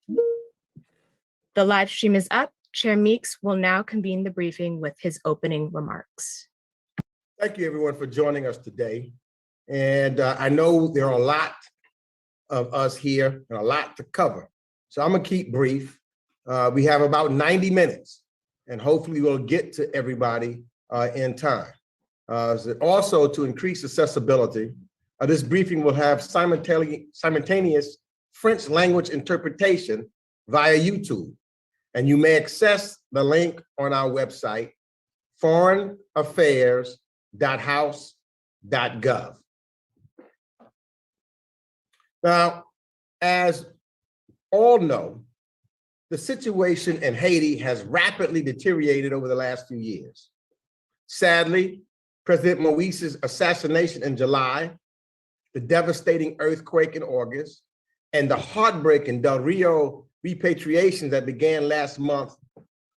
The live stream is up. Chair Meeks will now convene the briefing with his opening remarks. Thank you, everyone, for joining us today. And I know there are a lot of us here and a lot to cover. So I'm gonna keep brief. We have about 90 minutes, and hopefully we'll get to everybody in time. Also, to increase accessibility, this briefing will have simultaneous French language interpretation via YouTube. And you may access the link on our website, foreignaffairs.house.gov. Now, as all know, the situation in Haiti has rapidly deteriorated over the last few years. Sadly, President Moïse's assassination in July, the devastating earthquake in August, and the heartbreaking Del Rio repatriation that began last month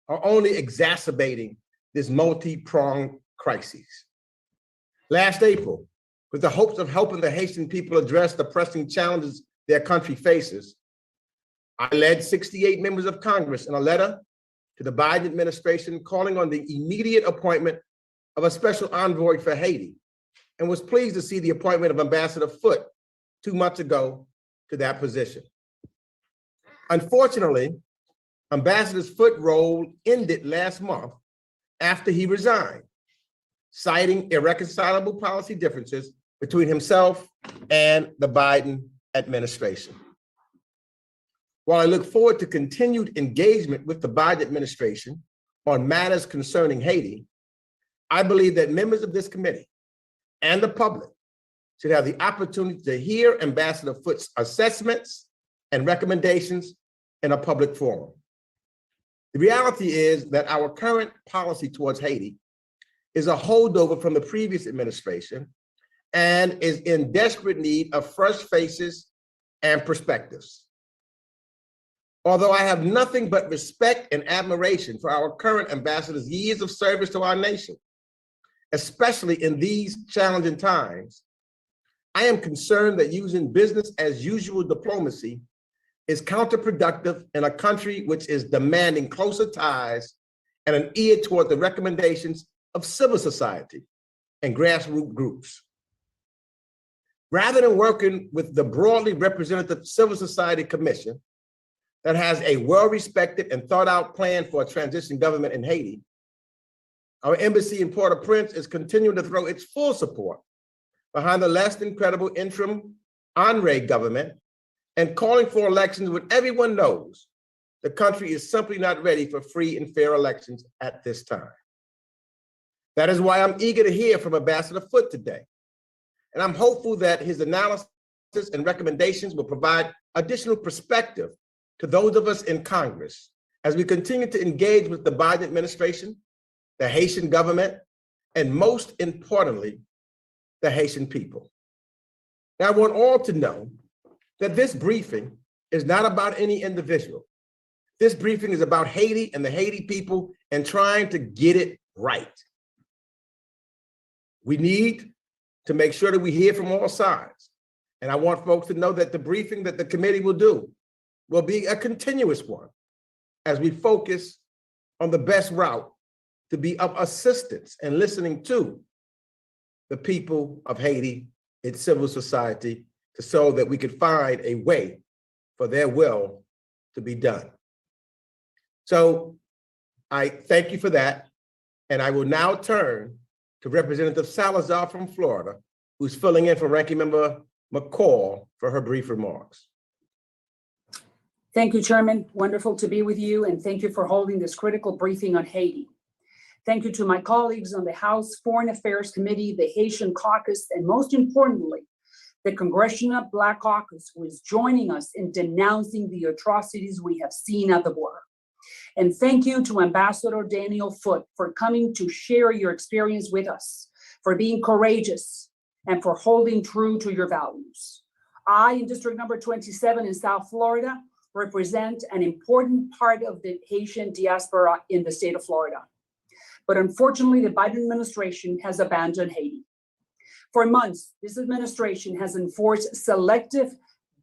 are only exacerbating this multi-pronged crisis. Last April, with the hopes of helping the Haitian people address the pressing challenges their country faces, I led 68 members of Congress in a letter to the Biden administration calling on the immediate appointment of a special envoy for Haiti, and was pleased to see the appointment of Ambassador Foote 2 months ago to that position. Unfortunately, Ambassador Foote's role ended last month after he resigned, citing irreconcilable policy differences between himself and the Biden administration. While I look forward to continued engagement with the Biden administration on matters concerning Haiti, I believe that members of this committee and the public should have the opportunity to hear Ambassador Foote's assessments and recommendations in a public forum. The reality is that our current policy towards Haiti is a holdover from the previous administration and is in desperate need of fresh faces and perspectives. Although I have nothing but respect and admiration for our current ambassador's years of service to our nation, especially in these challenging times, I am concerned that using business as usual diplomacy is counterproductive in a country which is demanding closer ties and an ear toward the recommendations of civil society and grassroots groups. Rather than working with the broadly representative Civil Society Commission that has a well-respected and thought-out plan for a transition government in Haiti, our embassy in Port-au-Prince is continuing to throw its full support behind the less than credible interim Untitled government and calling for elections when everyone knows the country is simply not ready for free and fair elections at this time. That is why I'm eager to hear from Ambassador Foote today. And I'm hopeful that his analysis and recommendations will provide additional perspective to those of us in Congress as we continue to engage with the Biden administration, the Haitian government, and most importantly, the Haitian people. Now, I want all to know that this briefing is not about any individual. This briefing is about Haiti and the Haiti people and trying to get it right. We need to make sure that we hear from all sides. And I want folks to know that the briefing that the committee will do will be a continuous one as we focus on the best route to be of assistance and listening to the people of Haiti, its civil society, so that we could find a way for their will to be done. So I thank you for that. And I will now turn to Representative Salazar from Florida, who's filling in for Ranking Member McCall for her brief remarks. Thank you, Chairman. Wonderful to be with you, and thank you for holding this critical briefing on Haiti. Thank you to my colleagues on the House Foreign Affairs Committee, the Haitian Caucus, and most importantly, the Congressional Black Caucus, who is joining us in denouncing the atrocities we have seen at the border. And thank you to Ambassador Daniel Foote for coming to share your experience with us, for being courageous, and for holding true to your values. I, in District Number 27 in South Florida, represent an important part of the Haitian diaspora in the state of Florida. But unfortunately, the Biden administration has abandoned Haiti. For months, this administration has enforced selective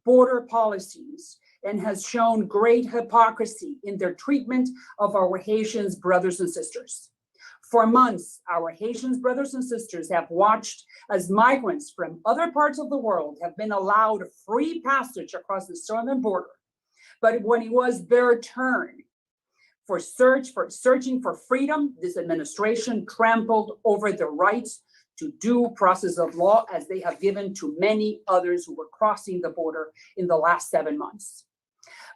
border policies and has shown great hypocrisy in their treatment of our Haitian brothers and sisters. For months, our Haitian brothers and sisters have watched as migrants from other parts of the world have been allowed free passage across the southern border. But when it was their turn for searching for freedom, this administration trampled over the rights to due process of law as they have given to many others who were crossing the border in the last 7 months.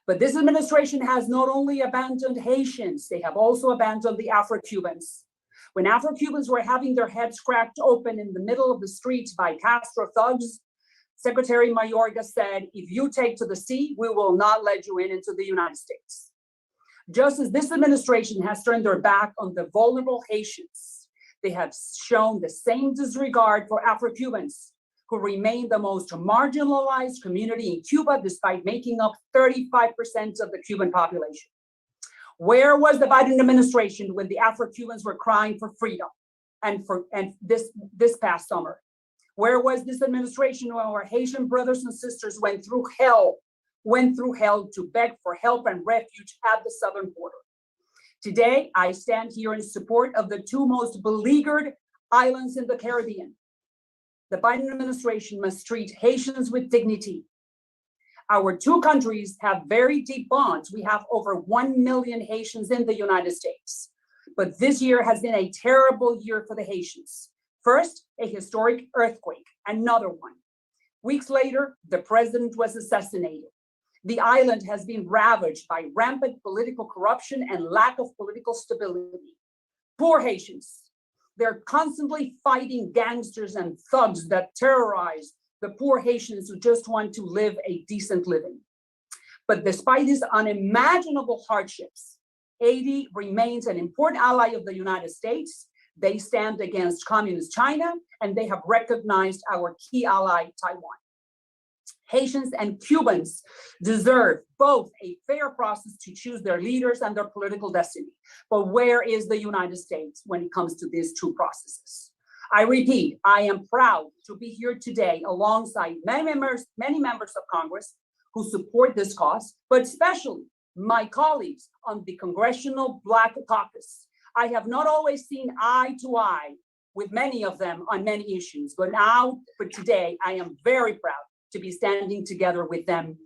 But this administration has not only abandoned Haitians, they have also abandoned the Afro-Cubans. When Afro-Cubans were having their heads cracked open in the middle of the streets by Castro thugs, Secretary Mayorga said, if you take to the sea, we will not let you into the United States. Just as this administration has turned their back on the vulnerable Haitians, they have shown the same disregard for Afro-Cubans, who remain the most marginalized community in Cuba, despite making up 35% of the Cuban population. Where was the Biden administration when the Afro-Cubans were crying for freedom and this past summer? Where was this administration when our Haitian brothers and sisters went through hell to beg for help and refuge at the southern border? Today, I stand here in support of the two most beleaguered islands in the Caribbean. The Biden administration must treat Haitians with dignity. Our two countries have very deep bonds. We have over 1 million Haitians in the United States. But this year has been a terrible year for the Haitians. First, a historic earthquake, another one. Weeks later, the president was assassinated. The island has been ravaged by rampant political corruption and lack of political stability. Poor Haitians. They're constantly fighting gangsters and thugs that terrorize the poor Haitians who just want to live a decent living. But despite these unimaginable hardships, Haiti remains an important ally of the United States. They stand against communist China, and they have recognized our key ally, Taiwan. Haitians and Cubans deserve both a fair process to choose their leaders and their political destiny. But where is the United States when it comes to these two processes? I repeat, I am proud to be here today alongside many members of Congress who support this cause, but especially my colleagues on the Congressional Black Caucus. I have not always seen eye to eye with many of them on many issues, but today, I am very proud to be standing together with them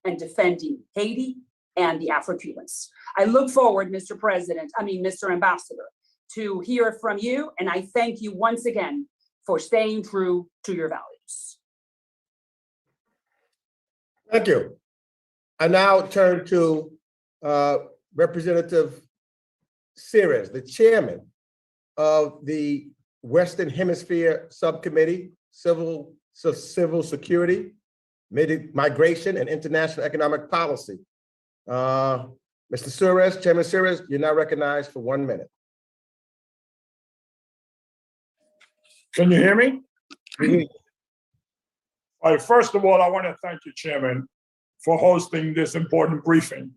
and defending Haiti and the Afro-Cubans. I look forward, Mr. Ambassador, to hear from you, and I thank you once again for staying true to your values. Thank you. I now turn to Representative Sears, the chairman of the Western Hemisphere Subcommittee, Civil Security, Migration, and International Economic Policy. Mr. Sears, Chairman Sears, you're now recognized for 1 minute. Can you hear me? All right, first of all, I want to thank you, Chairman, for hosting this important briefing.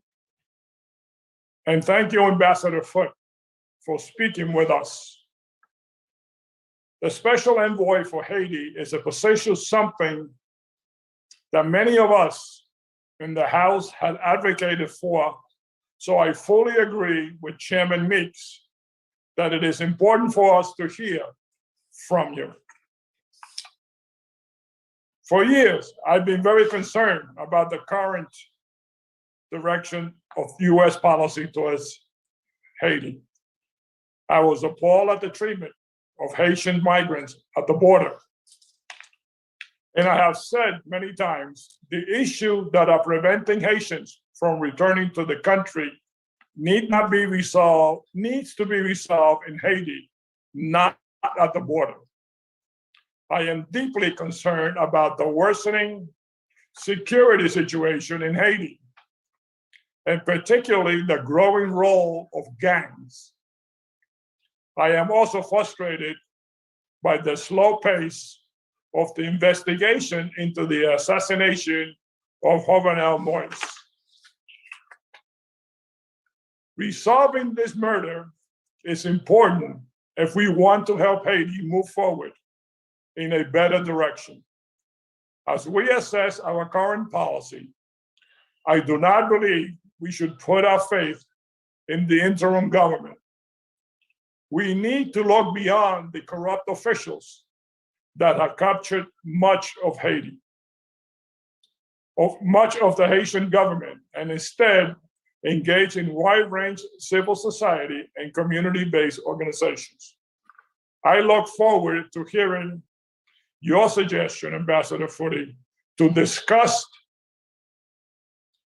And thank you, Ambassador Foote, for speaking with us. The Special Envoy for Haiti is a position something that many of us in the House had advocated for, so I fully agree with Chairman Meeks that it is important for us to hear from you. For years, I've been very concerned about the current direction of US policy towards Haiti. I was appalled at the treatment of Haitian migrants at the border. And I have said many times, the issue that are preventing Haitians from returning to the country needs to be resolved in Haiti, not at the border. I am deeply concerned about the worsening security situation in Haiti, and particularly the growing role of gangs. I am also frustrated by the slow pace of the investigation into the assassination of Jovenel Moïse. Resolving this murder is important if we want to help Haiti move forward in a better direction. As we assess our current policy, I do not believe we should put our faith in the interim government. We need to look beyond the corrupt officials that have captured much of Haiti, of much of the Haitian government, and instead engage in wide-range civil society and community-based organizations. I look forward to hearing your suggestion, Ambassador Foote, to discuss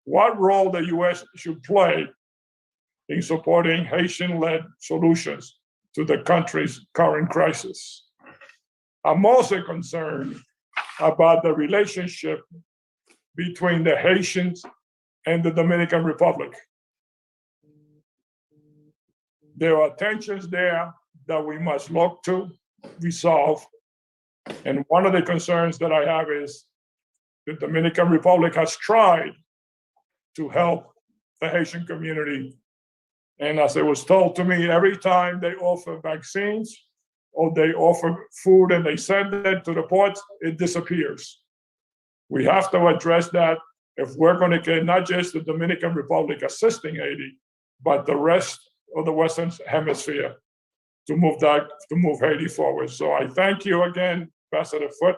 what role the U.S. should play in supporting Haitian-led solutions to the country's current crisis. I'm also concerned about the relationship between the Haitians and the Dominican Republic. There are tensions there that we must look to resolve. And one of the concerns that I have is the Dominican Republic has tried to help the Haitian community. And as it was told to me, every time they offer vaccines or they offer food and they send it to the ports, it disappears. We have to address that if we're going to get not just the Dominican Republic assisting Haiti, but the rest of the Western Hemisphere to move Haiti forward. So I thank you again, Ambassador Foote,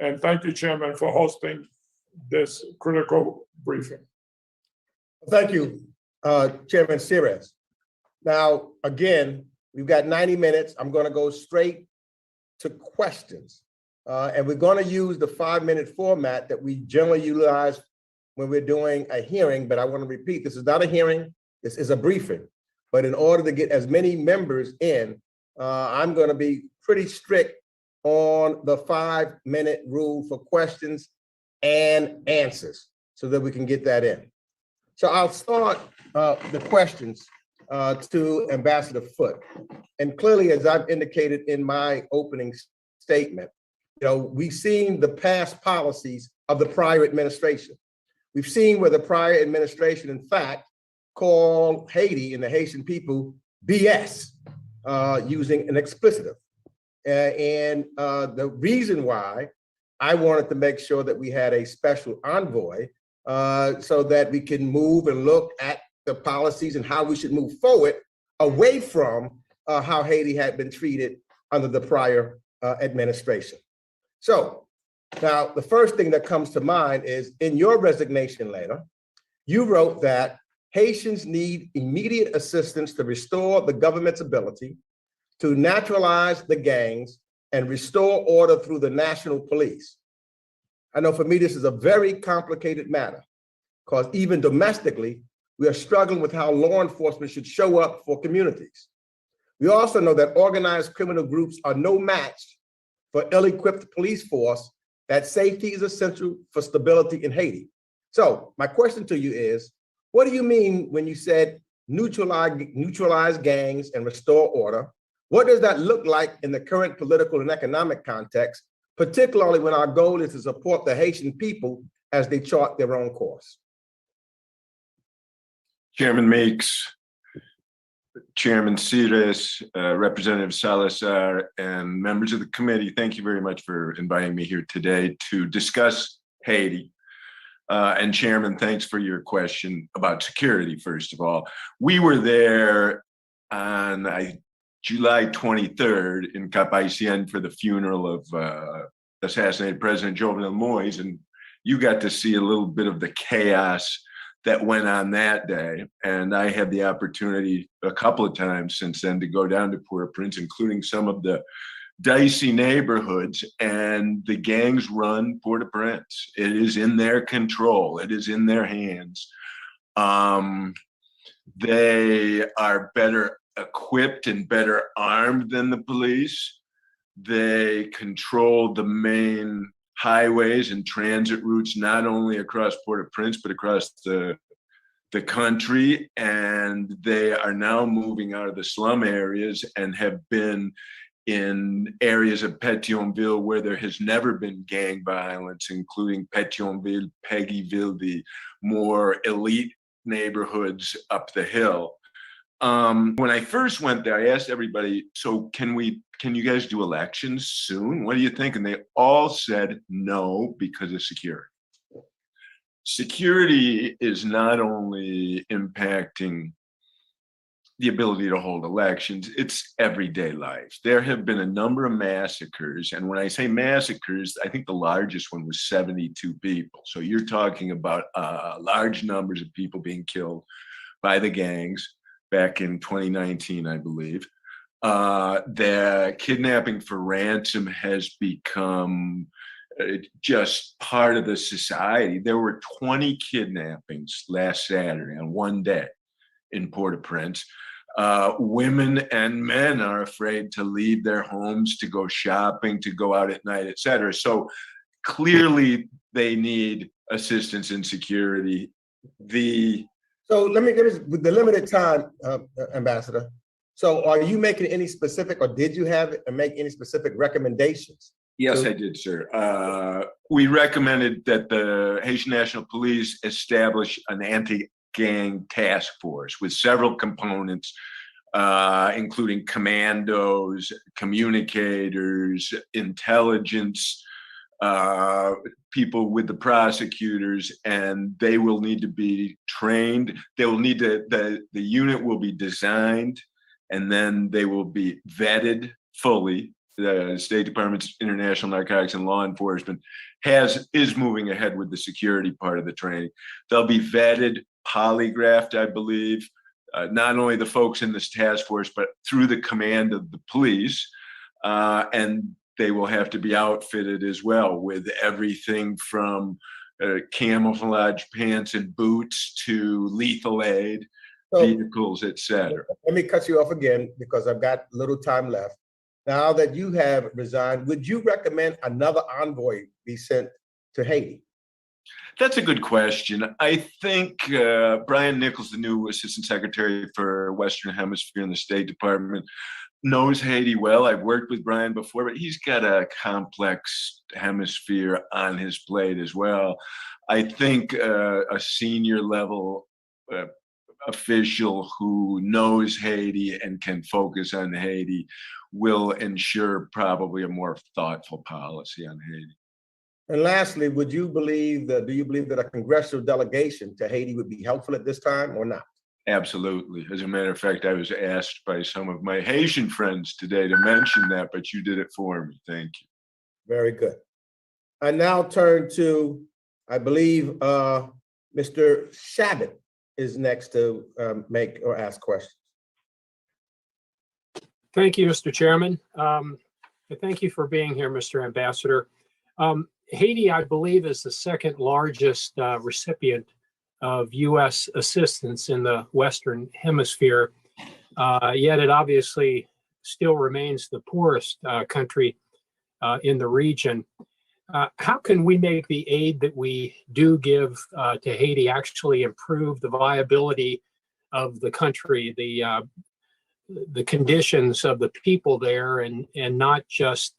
and thank you, Chairman, for hosting this critical briefing. Thank you, Chairman Sires. Now, again, we've got 90 minutes. I'm going to go straight to questions. And we're going to use the 5-minute format that we generally utilize when we're doing a hearing. But I want to repeat, this is not a hearing. This is a briefing. But in order to get as many members in, I'm going to be pretty strict on the 5-minute rule for questions and answers so that we can get that in. So I'll start the questions to Ambassador Foote. And clearly, as I've indicated in my opening statement, we've seen the past policies of the prior administration. We've seen where the prior administration, in fact, called Haiti and the Haitian people BS, using an explicitive. And the reason why I wanted to make sure that we had a special envoy so that we can move and look at the policies and how we should move forward away from how Haiti had been treated under the prior administration. So now the first thing that comes to mind is in your resignation letter, you wrote that Haitians need immediate assistance to restore the government's ability to naturalize the gangs and restore order through the national police. I know for me, this is a very complicated matter because even domestically, we are struggling with how law enforcement should show up for communities. We also know that organized criminal groups are no match for ill-equipped police force, that safety is essential for stability in Haiti. So my question to you is, what do you mean when you said neutralize gangs and restore order? What does that look like in the current political and economic context, particularly when our goal is to support the Haitian people as they chart their own course? Chairman Meeks, Chairman Sires, Representative Salazar, and members of the committee, thank you very much for inviting me here today to discuss Haiti. And Chairman, thanks for your question about security, first of all. We were there on July 23rd in Ayisyen for the funeral of assassinated President Jovenel Moïse, and you got to see a little bit of the chaos that went on that day. And I had the opportunity a couple of times since then to go down to Port-au-Prince, including some of the dicey neighborhoods, and the gangs run Port-au-Prince. It is in their control. It is in their hands. They are better equipped and better armed than the police. They control the main highways and transit routes, not only across Port-au-Prince, but across the country. And they are now moving out of the slum areas and have been in areas of Pétionville where there has never been gang violence, including Pétionville, Péguiville, the more elite neighborhoods up the hill. When I first went there, I asked everybody, so can you guys do elections soon? What do you think? And they all said no because of security. security is not only impacting the ability to hold elections, it's everyday life. There have been a number of massacres, and when I say massacres, I think the largest one was 72 people. So you're talking about large numbers of people being killed by the gangs back in 2019, I believe. The kidnapping for ransom has become just part of the society. There were 20 kidnappings last Saturday on one day in Port-au-Prince. Women and men are afraid to leave their homes, to go shopping, to go out at night, et cetera. So clearly they need assistance in security. So let me get this, with the limited time, Ambassador. So are you making any specific, or did you have it and make any specific recommendations? Yes, I did, sir. We recommended that the Haitian National Police establish an anti-gang task force with several components, including commandos, communicators, intelligence, people with the prosecutors, and they will need to be trained. They will need to, the unit will be designed, and then they will be vetted fully. The State Department's International Narcotics and Law Enforcement is moving ahead with the security part of the training. They'll be vetted, polygraphed, I believe, not only the folks in this task force, but through the command of the police. And they will have to be outfitted as well with everything from camouflage pants and boots to lethal aid, vehicles, et cetera. Let me cut you off again because I've got little time left. Now that you have resigned, would you recommend another envoy be sent to Haiti? That's a good question. I think Brian Nichols, the new Assistant Secretary for Western Hemisphere in the State Department, knows Haiti well. I've worked with Brian before, but he's got a complex hemisphere on his plate as well. I think a senior level official who knows Haiti and can focus on Haiti will ensure probably a more thoughtful policy on Haiti. And lastly, do you believe that a congressional delegation to Haiti would be helpful at this time or not? Absolutely. As a matter of fact, I was asked by some of my Haitian friends today to mention that, but you did it for me. Thank you. Very good. I now turn to, I believe, Mr. Shabbat is next to make or ask questions. Thank you, Mr. Chairman. Thank you for being here, Mr. Ambassador. Haiti, I believe, is the second largest recipient of U.S. assistance in the Western Hemisphere, yet it obviously still remains the poorest country in the region. How can we make the aid that we do give to Haiti actually improve the viability of the country, the conditions of the people there, and not just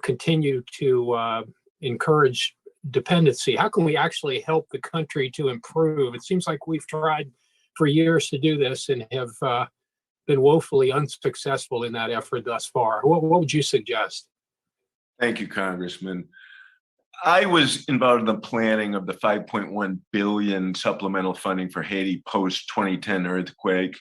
continue to encourage dependency? How can we actually help the country to improve? It seems like we've tried for years to do this and have been woefully unsuccessful in that effort thus far. What would you suggest? Thank you, Congressman. I was involved in the planning of the $5.1 billion supplemental funding for Haiti post-2010 earthquake.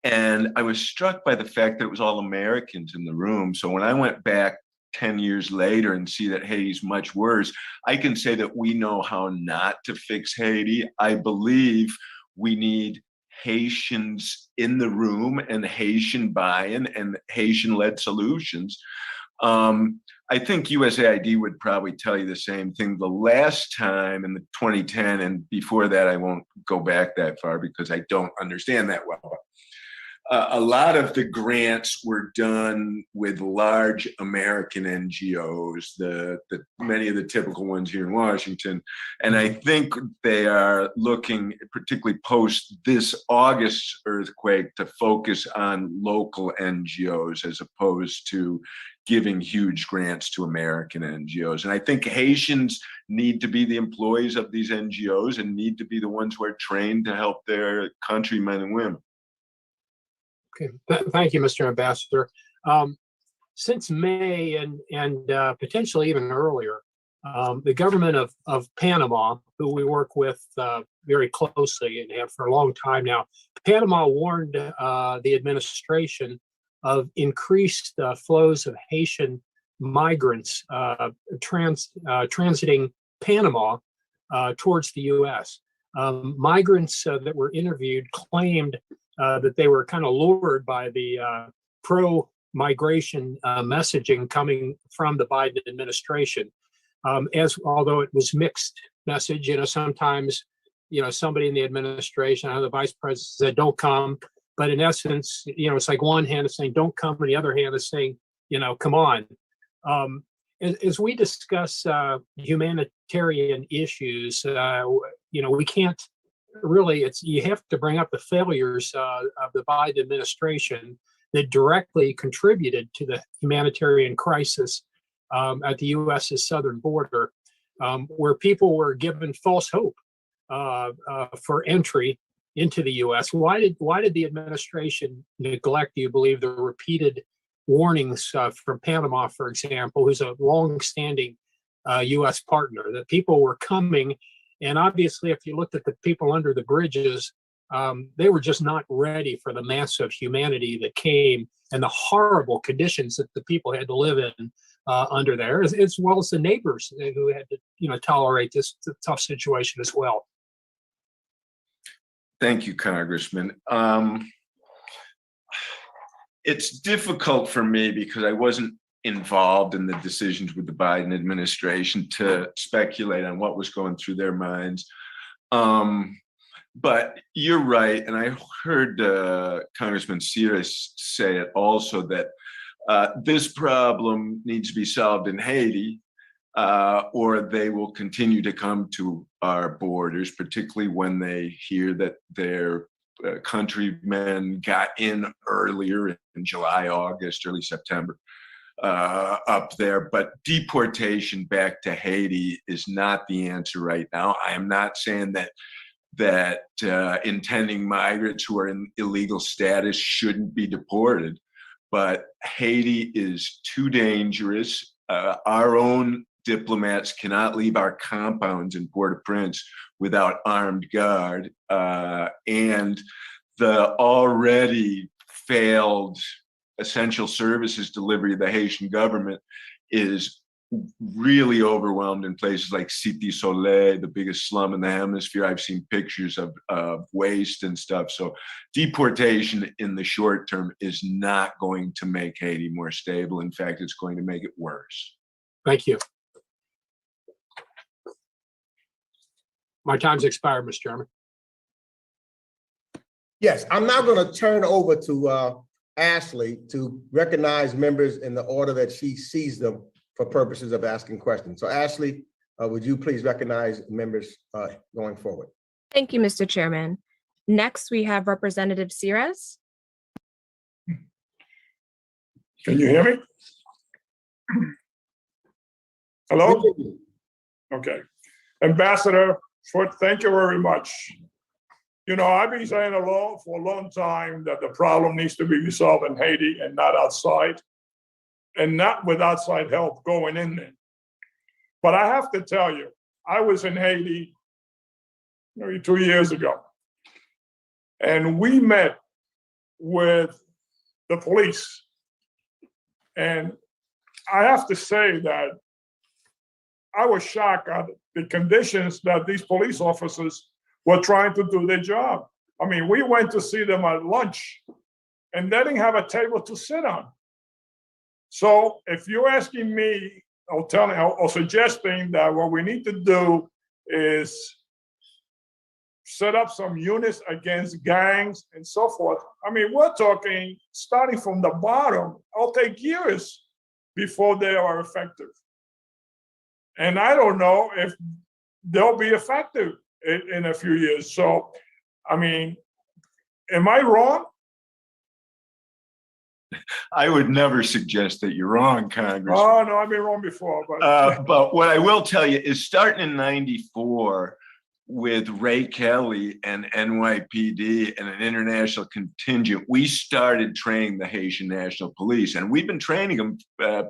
And I was struck by the fact that it was all Americans in the room. So when I went back 10 years later and see that Haiti's much worse, I can say that we know how not to fix Haiti. I believe we need Haitians in the room and Haitian buy-in and Haitian-led solutions. I think USAID would probably tell you the same thing. The last time in the 2010, and before that, I won't go back that far because I don't understand that well. A lot of the grants were done with large American NGOs, many of the typical ones here in Washington. And I think they are looking, particularly post this August earthquake, to focus on local NGOs as opposed to giving huge grants to American NGOs. And I think Haitians need to be the employees of these NGOs and need to be the ones who are trained to help their countrymen and women. Okay, thank you, Mr. Ambassador. Since May and potentially even earlier, The government of Panama, who we work with very closely and have for a long time now, Panama warned the administration of increased flows of Haitian migrants transiting Panama towards the U.S. Migrants that were interviewed claimed that they were kind of lured by the pro-migration messaging coming from the Biden administration. Although it was mixed message, sometimes, somebody in the administration, the vice president said, don't come. But in essence, it's like one hand is saying, don't come, and the other hand is saying, come on. As we discuss humanitarian issues, we can't really, you have to bring up the failures of the Biden administration that directly contributed to the humanitarian crisis at the U.S.'s southern border, where people were given false hope for entry into the U.S. Why did the administration neglect, do you believe, the repeated warnings from Panama, for example, who's a long-standing U.S. partner, that people were coming? And obviously, if you looked at the people under the bridges, they were just not ready for the massive humanity that came and the horrible conditions that the people had to live in under there, as well as the neighbors who had to, tolerate this tough situation as well. Thank you, Congressman. It's difficult for me because I wasn't involved in the decisions with the Biden administration to speculate on what was going through their minds. But you're right, and I heard Congressman Sires say it also, that this problem needs to be solved in Haiti, or they will continue to come to our borders, particularly when they hear that their countrymen got in earlier in July, August, early September up there. But deportation back to Haiti is not the answer right now. I am not saying that intending migrants who are in illegal status shouldn't be deported, but Haiti is too dangerous. Our own diplomats cannot leave our compounds in Port-au-Prince without armed guard, and the already failed essential services delivery of the Haitian government is really overwhelmed in places like Cité Soleil, the biggest slum in the hemisphere. I've seen pictures of waste and stuff. So deportation in the short term is not going to make Haiti more stable. In fact, it's going to make it worse. Thank you. My time's expired, Mr. Chairman. Yes, I'm now going to turn over to Ashley to recognize members in the order that she sees them for purposes of asking questions. So Ashley, would you please recognize members going forward? Thank you, Mr. Chairman. Next, we have Representative Sires. Can you hear me? Hello? Okay. Ambassador Foote, thank you very much. I've been saying for a long time that the problem needs to be resolved in Haiti and not outside, and not with outside help going in there. But I have to tell you, I was in Haiti maybe 2 years ago, and we met with the police. And I have to say that I was shocked at the conditions that these police officers were trying to do their job. I mean, we went to see them at lunch, and they didn't have a table to sit on. So if you're asking me or suggesting that what we need to do is set up some units against gangs and so forth, I mean, we're talking starting from the bottom. It'll take years before they are effective. And I don't know if they'll be effective in a few years. So, I mean, am I wrong? I would never suggest that you're wrong, Congressman. Oh, no, I've been wrong before. But what I will tell you is, starting in '94, with Ray Kelly and NYPD and an international contingent, we started training the Haitian National Police, and we've been training them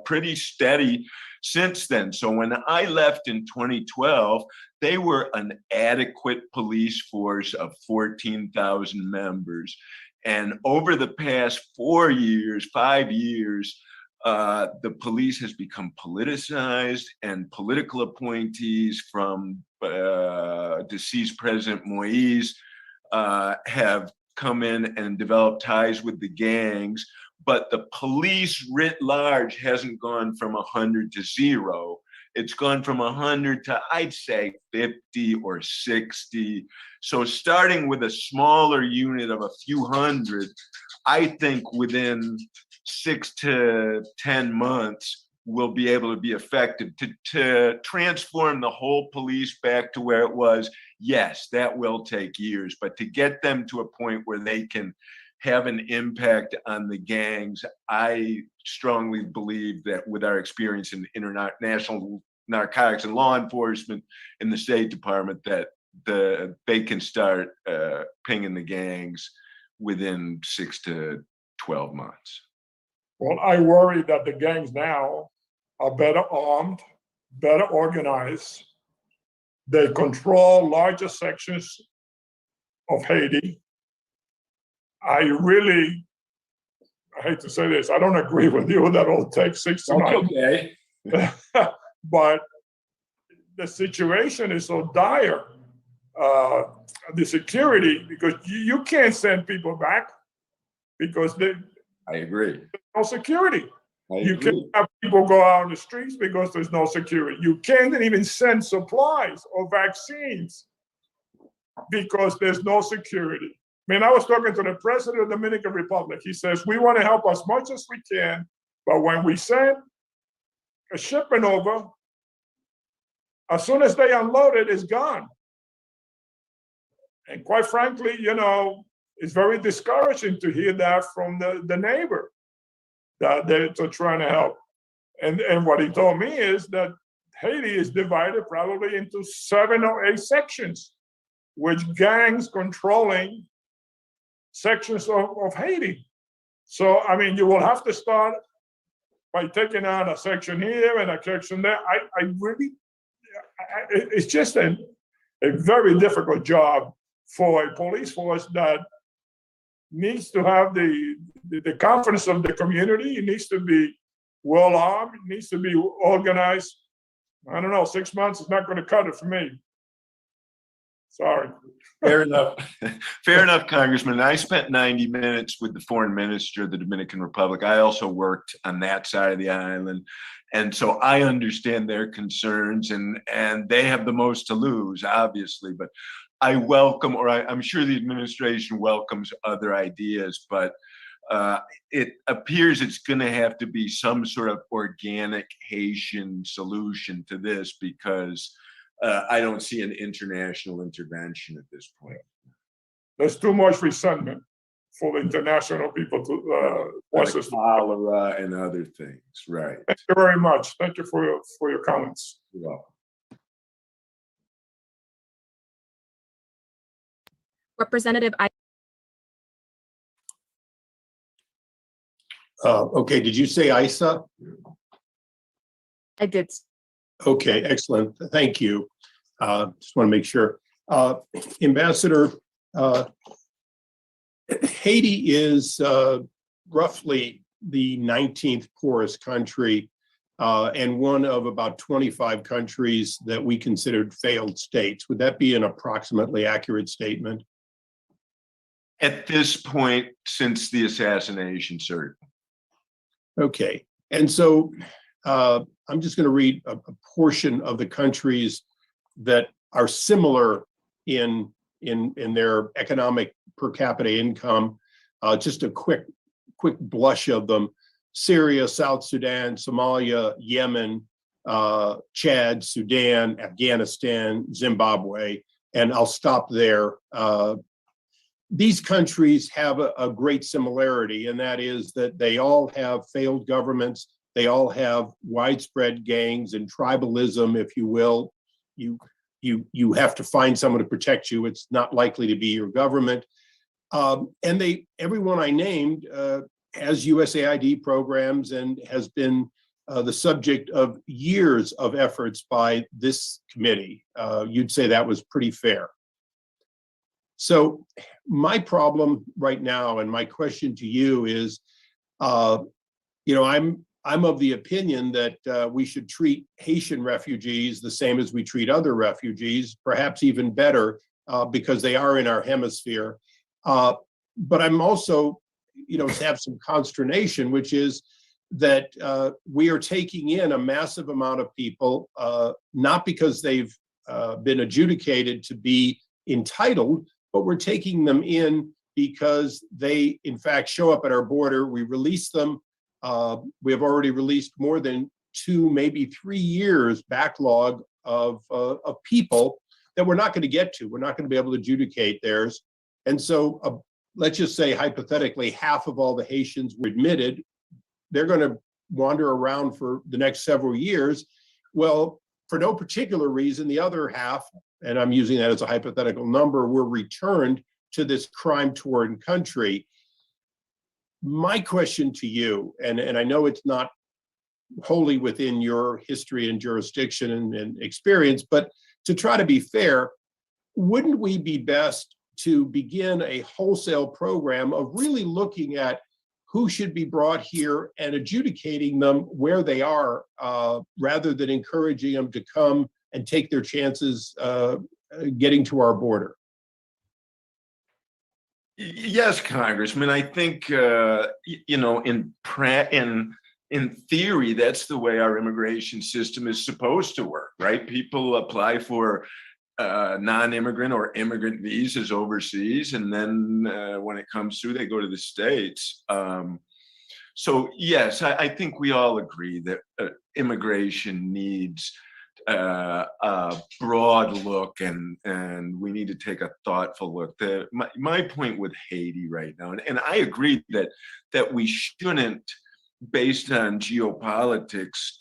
pretty steady since then. So when I left in 2012, they were an adequate police force of 14,000 members. And over the past 5 years, the police has become politicized, and political appointees from deceased President Moïse have come in and developed ties with the gangs. But the police writ large hasn't gone from 100 to 0. It's gone from 100 to, I'd say, 50 or 60. So starting with a smaller unit of a few hundred, I think within 6 to 10 months, we'll be able to be effective. To transform the whole police back to where it was, yes, that will take years, but to get them to a point where they can have an impact on the gangs, I strongly believe that with our experience in international narcotics and law enforcement in the State Department, that they can start pinging the gangs within 6 to 12 months. Well, I worry that the gangs now are better armed, better organized. They control larger sections of Haiti. I hate to say this, I don't agree with you that it'll take 6 to 9 Okay. but the situation is so dire, the security, because you can't send people back because there's I agree. no security. You agree. can't have people go out on the streets because there's no security. You can't even send supplies or vaccines because there's no security. I mean, I was talking to the president of the Dominican Republic. He says, we want to help as much as we can, but when we send a shipment over, as soon as they unload it, it's gone. And quite frankly, it's very discouraging to hear that from the neighbor that they're trying to help. And what he told me is that Haiti is divided probably into 7 or 8 sections, which gangs controlling sections of Haiti. So, I mean, you will have to start by taking out a section here and a section there. It's just a very difficult job for a police force that needs to have the confidence of the community. It needs to be well armed. It needs to be organized. I don't know, 6 months is not going to cut it for me. Sorry. Fair enough. Fair enough, Congressman. I spent 90 minutes with the foreign minister of the Dominican Republic. I also worked on that side of the island. And so I understand their concerns, and they have the most to lose, obviously. But I welcome, or I'm sure the administration welcomes other ideas, but it appears it's going to have to be some sort of organic Haitian solution to this, because I don't see an international intervention at this point. There's too much resentment for the international people to Like cholera and other things, right? Thank you very much. Thank you for your comments. You're welcome. Representative Okay, did you say ISA? I did. Okay, excellent. Thank you. Just want to make sure. Ambassador, Haiti is roughly the 19th poorest country and one of about 25 countries that we considered failed states. Would that be an approximately accurate statement? At this point, since the assassination, sir. Okay, and so I'm just going to read a portion of the countries that are similar in their economic per capita income. Just a quick blush of them: Syria, South Sudan, Somalia, Yemen, Chad, Sudan, Afghanistan, Zimbabwe, and I'll stop there. These countries have a great similarity, and that is that they all have failed governments. They all have widespread gangs and tribalism, if you will. you have to find someone to protect you. It's not likely to be your government. And everyone I named has USAID programs and has been the subject of years of efforts by this committee. You'd say that was pretty fair. So my problem right now, and my question to you is, I'm of the opinion that we should treat Haitian refugees the same as we treat other refugees, perhaps even better, because they are in our hemisphere. But I'm also, have some consternation, which is that we are taking in a massive amount of people, not because they've been adjudicated to be entitled, but we're taking them in because they, in fact, show up at our border. We release them. We have already released more than 2, maybe 3 years backlog of people that we're not going to get to. We're not going to be able to adjudicate theirs. And so let's just say hypothetically, half of all the Haitians were admitted. They're going to wander around for the next several years. Well, for no particular reason, the other half, and I'm using that as a hypothetical number, were returned to this crime-torn country. My question to you, and I know it's not wholly within your history and jurisdiction and experience, but to try to be fair, wouldn't we be best to begin a wholesale program of really looking at who should be brought here and adjudicating them where they are, rather than encouraging them to come and take their chances getting to our border? Yes, Congressman. I think in theory, that's the way our immigration system is supposed to work, right? People apply for non-immigrant or immigrant visas overseas, and then when it comes through, they go to the States. So yes, I think we all agree that immigration needs a broad look, and we need to take a thoughtful look. My point with Haiti right now, and I agree that we shouldn't, based on geopolitics,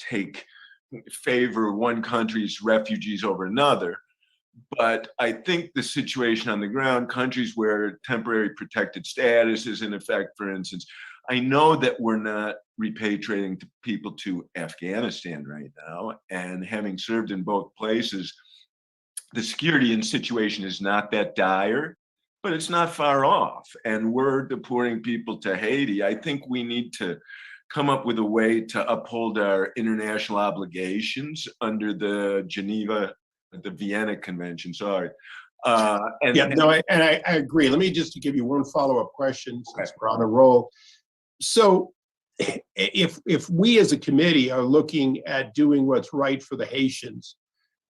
favor one country's refugees over another. But I think the situation on the ground, countries where temporary protected status is in effect, for instance, I know that we're not repatriating people to Afghanistan right now, and having served in both places, the security situation is not that dire, but it's not far off. And we're deporting people to Haiti. I think we need to come up with a way to uphold our international obligations under the Vienna Convention, sorry. I agree. Let me just give you one follow-up question since we're on a roll. So if we as a committee are looking at doing what's right for the Haitians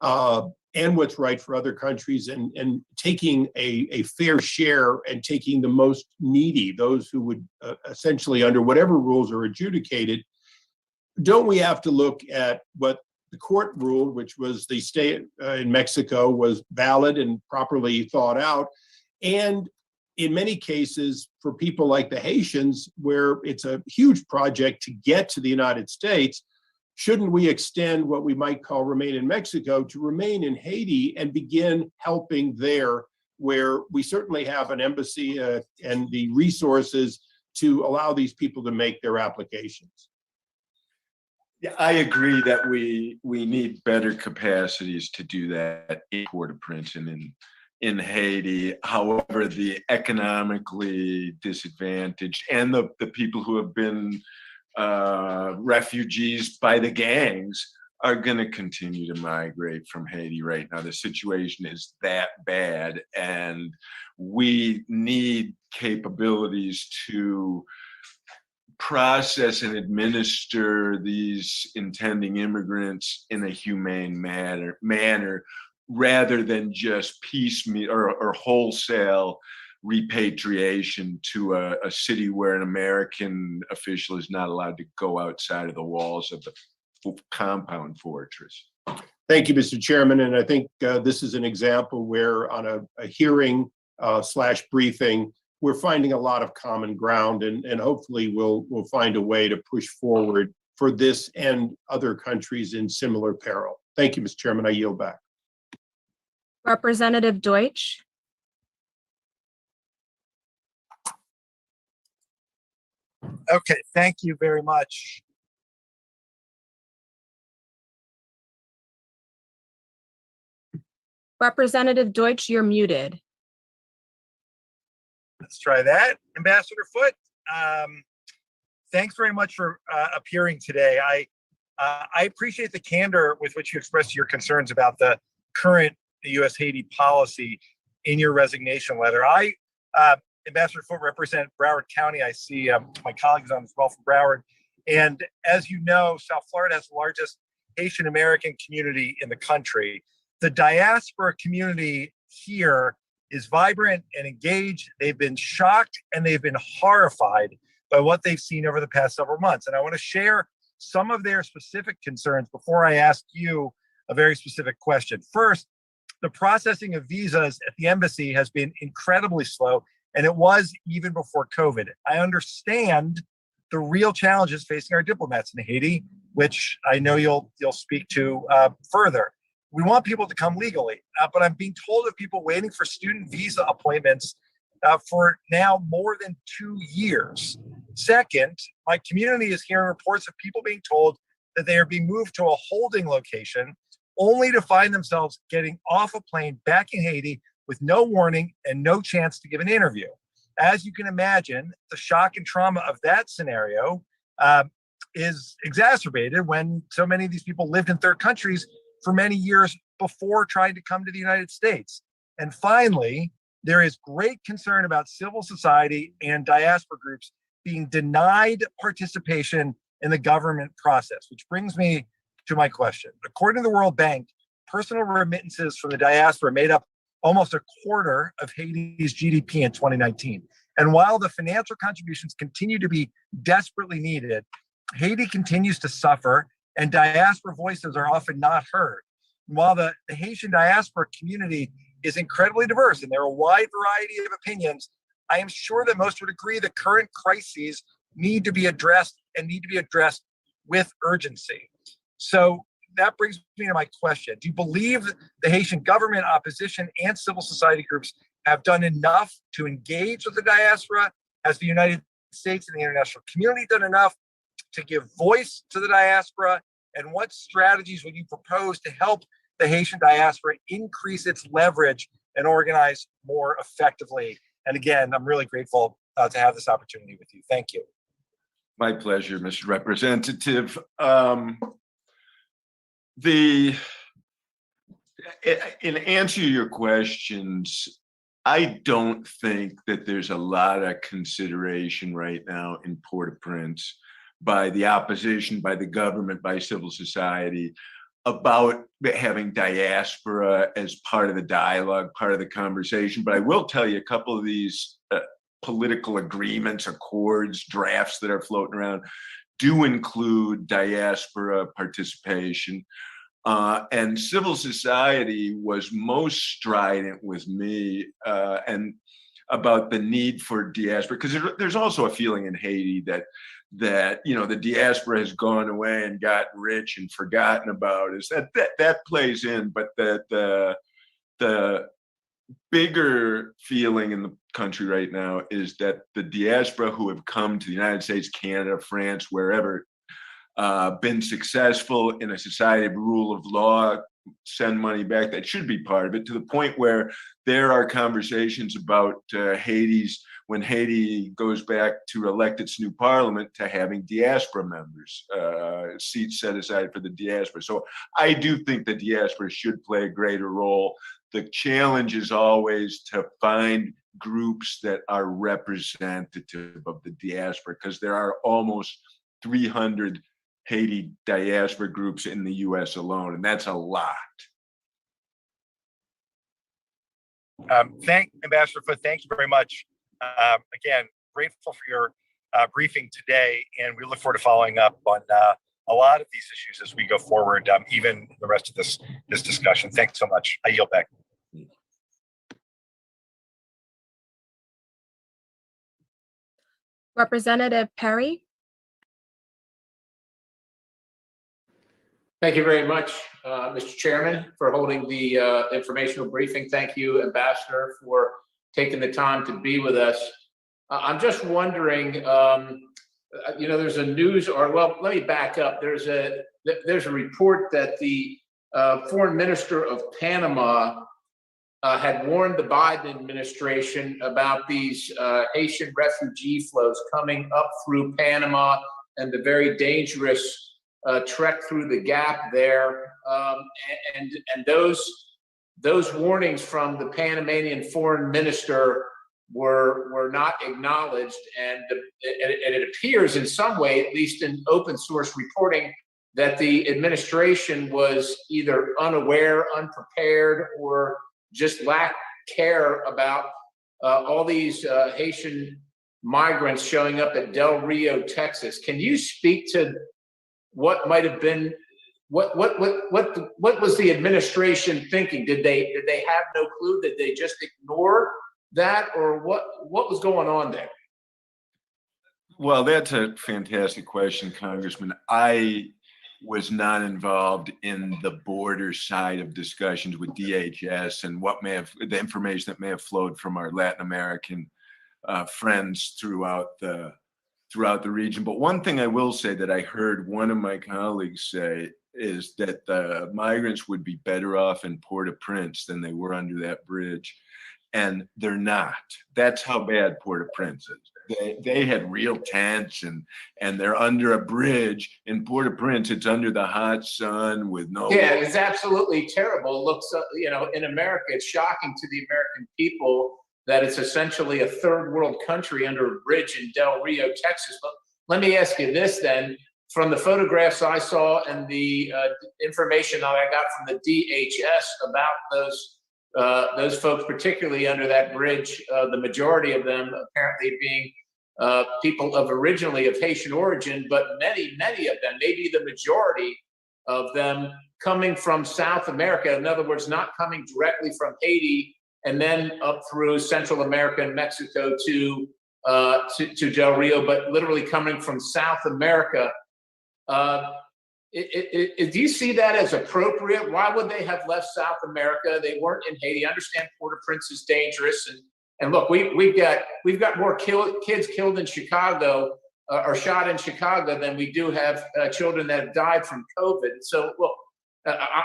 and what's right for other countries, and taking a fair share and taking the most needy, those who would essentially under whatever rules are adjudicated, don't we have to look at what the court ruled, which was the stay in Mexico was valid and properly thought out, and in many cases, for people like the Haitians, where it's a huge project to get to the United States, shouldn't we extend what we might call remain in Mexico to remain in Haiti and begin helping there, where we certainly have an embassy and the resources to allow these people to make their applications? Yeah, I agree that we need better capacities to do that in Port-au-Prince and in Haiti. However, the economically disadvantaged and the people who have been refugees by the gangs are going to continue to migrate from Haiti right now. The situation is that bad, and we need capabilities to process and administer these intending immigrants in a humane manner rather than just piecemeal or wholesale repatriation to a city where an American official is not allowed to go outside of the walls of the compound fortress. Thank you, Mr. Chairman. And I think this is an example where on a hearing / briefing, we're finding a lot of common ground, and hopefully we'll find a way to push forward for this and other countries in similar peril. Thank you, Mr. Chairman. I yield back. Representative Deutsch, Okay, thank you very much. Representative Deutsch, you're muted. Let's try that. Ambassador Foote, thanks very much for appearing today. I appreciate the candor with which you expressed your concerns about the current U.S. Haiti policy in your resignation letter. Ambassador Foote, represent Broward County. I see my colleagues on as well from Broward. And as you know, South Florida has the largest Haitian American community in the country. The diaspora community here is vibrant and engaged. They've been shocked and they've been horrified by what they've seen over the past several months. And I want to share some of their specific concerns before I ask you a very specific question. First, the processing of visas at the embassy has been incredibly slow, and it was even before COVID. I understand the real challenges facing our diplomats in Haiti, which I know you'll speak to further. We want people to come legally, but I'm being told of people waiting for student visa appointments for now more than 2 years. Second, my community is hearing reports of people being told that they are being moved to a holding location only to find themselves getting off a plane back in Haiti with no warning and no chance to give an interview. As you can imagine, the shock and trauma of that scenario is exacerbated when so many of these people lived in third countries for many years before trying to come to the United States. And finally, there is great concern about civil society and diaspora groups being denied participation in the government process, which brings me to my question. According to the World Bank, personal remittances from the diaspora made up almost a quarter of Haiti's GDP in 2019. And while the financial contributions continue to be desperately needed, Haiti continues to suffer and diaspora voices are often not heard. And while the Haitian diaspora community is incredibly diverse and there are a wide variety of opinions, I am sure that most would agree that current crises need to be addressed and need to be addressed with urgency. So that brings me to my question. Do you believe the Haitian government, opposition, and civil society groups have done enough to engage with the diaspora? Has the United States and the international community done enough to give voice to the diaspora? And what strategies would you propose to help the Haitian diaspora increase its leverage and organize more effectively? And again, I'm really grateful to have this opportunity with you. Thank you. My pleasure, Mr. Representative. In answer to your questions, I don't think that there's a lot of consideration right now in Port-au-Prince by the opposition, by the government, by civil society about having diaspora as part of the dialogue, part of the conversation. But I will tell you a couple of these political agreements, accords, drafts that are floating around do include diaspora participation. And civil society was most strident with me and about the need for diaspora, because there's also a feeling in Haiti that you know the diaspora has gone away and gotten rich and forgotten about. Is that plays in, but that the bigger feeling in the country right now is that the diaspora who have come to the United States, Canada, France, wherever, been successful in a society of rule of law, send money back, that should be part of it, to the point where there are conversations about when Haiti goes back to elect its new parliament, to having diaspora members, seats set aside for the diaspora. So I do think the diaspora should play a greater role. The challenge is always to find groups that are representative of the diaspora, because there are almost 300 Haiti diaspora groups in the US alone, and that's a lot. Ambassador Foote, thank you very much. Again, grateful for your briefing today, and we look forward to following up on a lot of these issues as we go forward, even the rest of this discussion. Thanks so much. I yield back. Representative Perry, Thank you very much, Mr. Chairman, for holding the informational briefing. Thank you, Ambassador, for taking the time to be with us. I'm just wondering, there's a news, or well, let me back up. There's a report that the foreign minister of Panama had warned the Biden administration about these Haitian refugee flows coming up through Panama and the very dangerous trek through the gap there, and those warnings from the Panamanian foreign minister were not acknowledged, and it appears in some way, at least in open source reporting, that the administration was either unaware, unprepared, or just lacked care about all these Haitian migrants showing up at Del Rio, Texas. Can you speak to what might have been, what was the administration thinking? Did they have no clue? Did they just ignore that, or what was going on there? Well, that's a fantastic question, Congressman. I was not involved in the border side of discussions with DHS and what may have, the information that may have flowed from our Latin American friends throughout the region. But one thing I will say that I heard one of my colleagues say is that the migrants would be better off in Port-au-Prince than they were under that bridge. And they're not. That's how bad Port-au-Prince is. They had real tents and they're under a bridge. In Port-au-Prince, it's under the hot sun with no. Yeah, it's absolutely terrible. It looks, in America, it's shocking to the American people that it's essentially a third world country under a bridge in Del Rio, Texas. But let me ask you this then. From the photographs I saw and the information that I got from the DHS about those folks, particularly under that bridge, the majority of them apparently being people originally of Haitian origin, but many of them, maybe the majority of them, coming from South America. In other words, not coming directly from Haiti and then up through Central America and Mexico to Del Rio, but literally coming from South America. Do you see that as appropriate? Why would they have left South America? They weren't in Haiti. I understand Port-au-Prince is dangerous, and look, we've got more kids killed in Chicago or shot in Chicago than we do have children that have died from COVID. So look,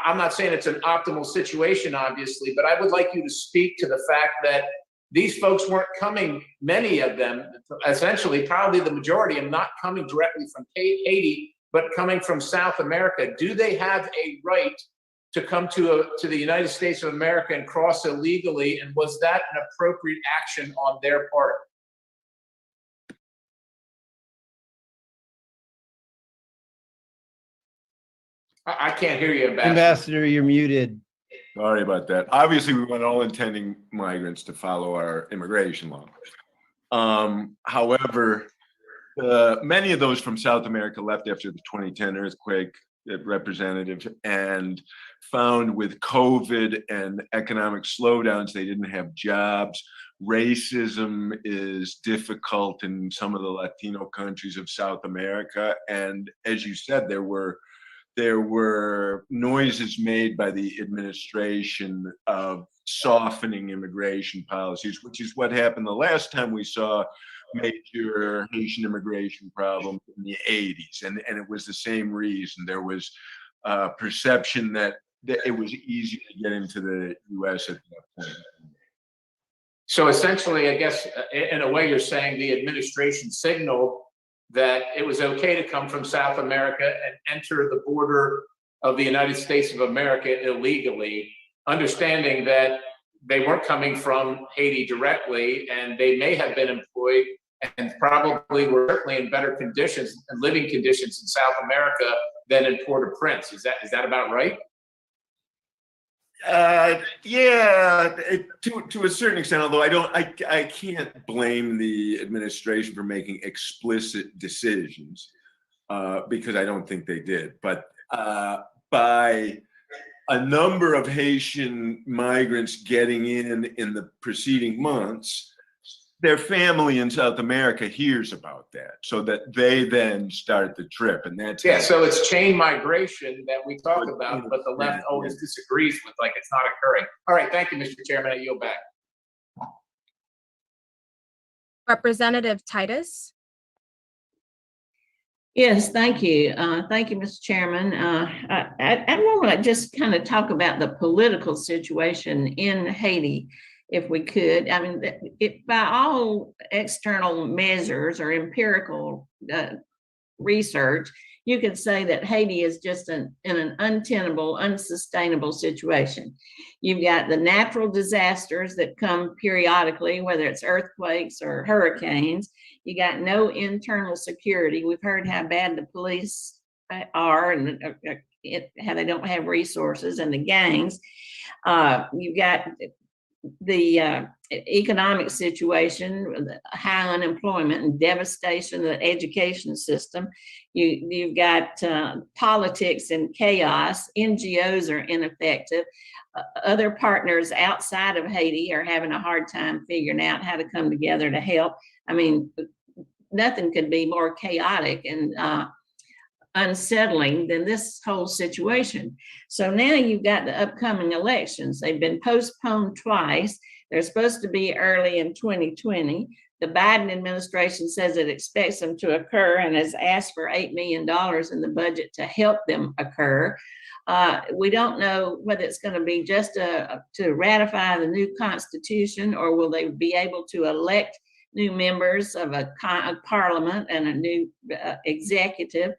I'm not saying it's an optimal situation, obviously, but I would like you to speak to the fact that these folks weren't coming, many of them, essentially, probably the majority, and not coming directly from Haiti, but coming from South America. Do they have a right to come to the United States of America and cross illegally? And was that an appropriate action on their part? I can't hear you, Ambassador. Ambassador, you're muted. Sorry about that. Obviously, we want all intending migrants to follow our immigration law. However, many of those from South America left after the 2010 earthquake, representatives, and found with COVID and economic slowdowns, they didn't have jobs. Racism is difficult in some of the Latino countries of South America. And as you said, there were noises made by the administration of softening immigration policies, which is what happened the last time we saw major Haitian immigration problems in the 80s. And it was the same reason. There was perception that it was easy to get into the US at that point. So essentially, I guess, in a way, you're saying the administration signaled that it was okay to come from South America and enter the border of the United States of America illegally, understanding that they weren't coming from Haiti directly, and they may have been employed and probably were certainly in better conditions and living conditions in South America than in Port-au-Prince. Is that about right? Yeah, to a certain extent, although I can't blame the administration for making explicit decisions because I don't think they did. But by a number of Haitian migrants getting in the preceding months, their family in South America hears about that, so that they then start the trip, and that's Yeah, so it's chain migration that we talk about, but the left always disagrees with, like it's not occurring. All right, thank you, Mr. Chairman. I yield back. Representative Titus. Yes, thank you. Thank you, Mr. Chairman. I want to just kind of talk about the political situation in Haiti, if we could. I mean, by all external measures or empirical research, you could say that Haiti is just in an untenable, unsustainable situation. You've got the natural disasters that come periodically, whether it's earthquakes or hurricanes. You got no internal security. We've heard how bad the police are and how they don't have resources, and the gangs. You've got the economic situation, the high unemployment and devastation of the education system. You've got politics and chaos. NGOs are ineffective. Other partners outside of Haiti are having a hard time figuring out how to come together to help. I mean, nothing could be more chaotic and unsettling than this whole situation. So now you've got the upcoming elections. They've been postponed twice. They're supposed to be early in 2020. The Biden administration says it expects them to occur and has asked for $8 million in the budget to help them occur. We don't know whether it's going to be just to ratify the new constitution, or will they be able to elect new members of a parliament and a new executive.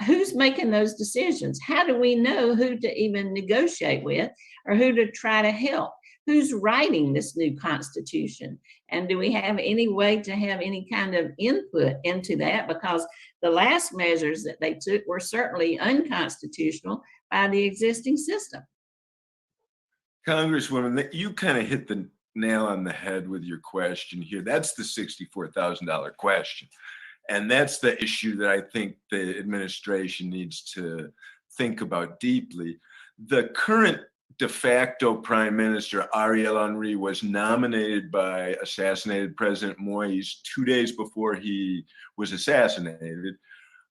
Who's making those decisions? How do we know who to even negotiate with or who to try to help? Who's writing this new constitution? And do we have any way to have any kind of input into that? Because the last measures that they took were certainly unconstitutional by the existing system. Congresswoman, you kind of hit the nail on the head with your question here. That's the $64,000 question. And that's the issue that I think the administration needs to think about deeply. The current de facto prime minister, Ariel Henry, was nominated by assassinated President Moïse 2 days before he was assassinated,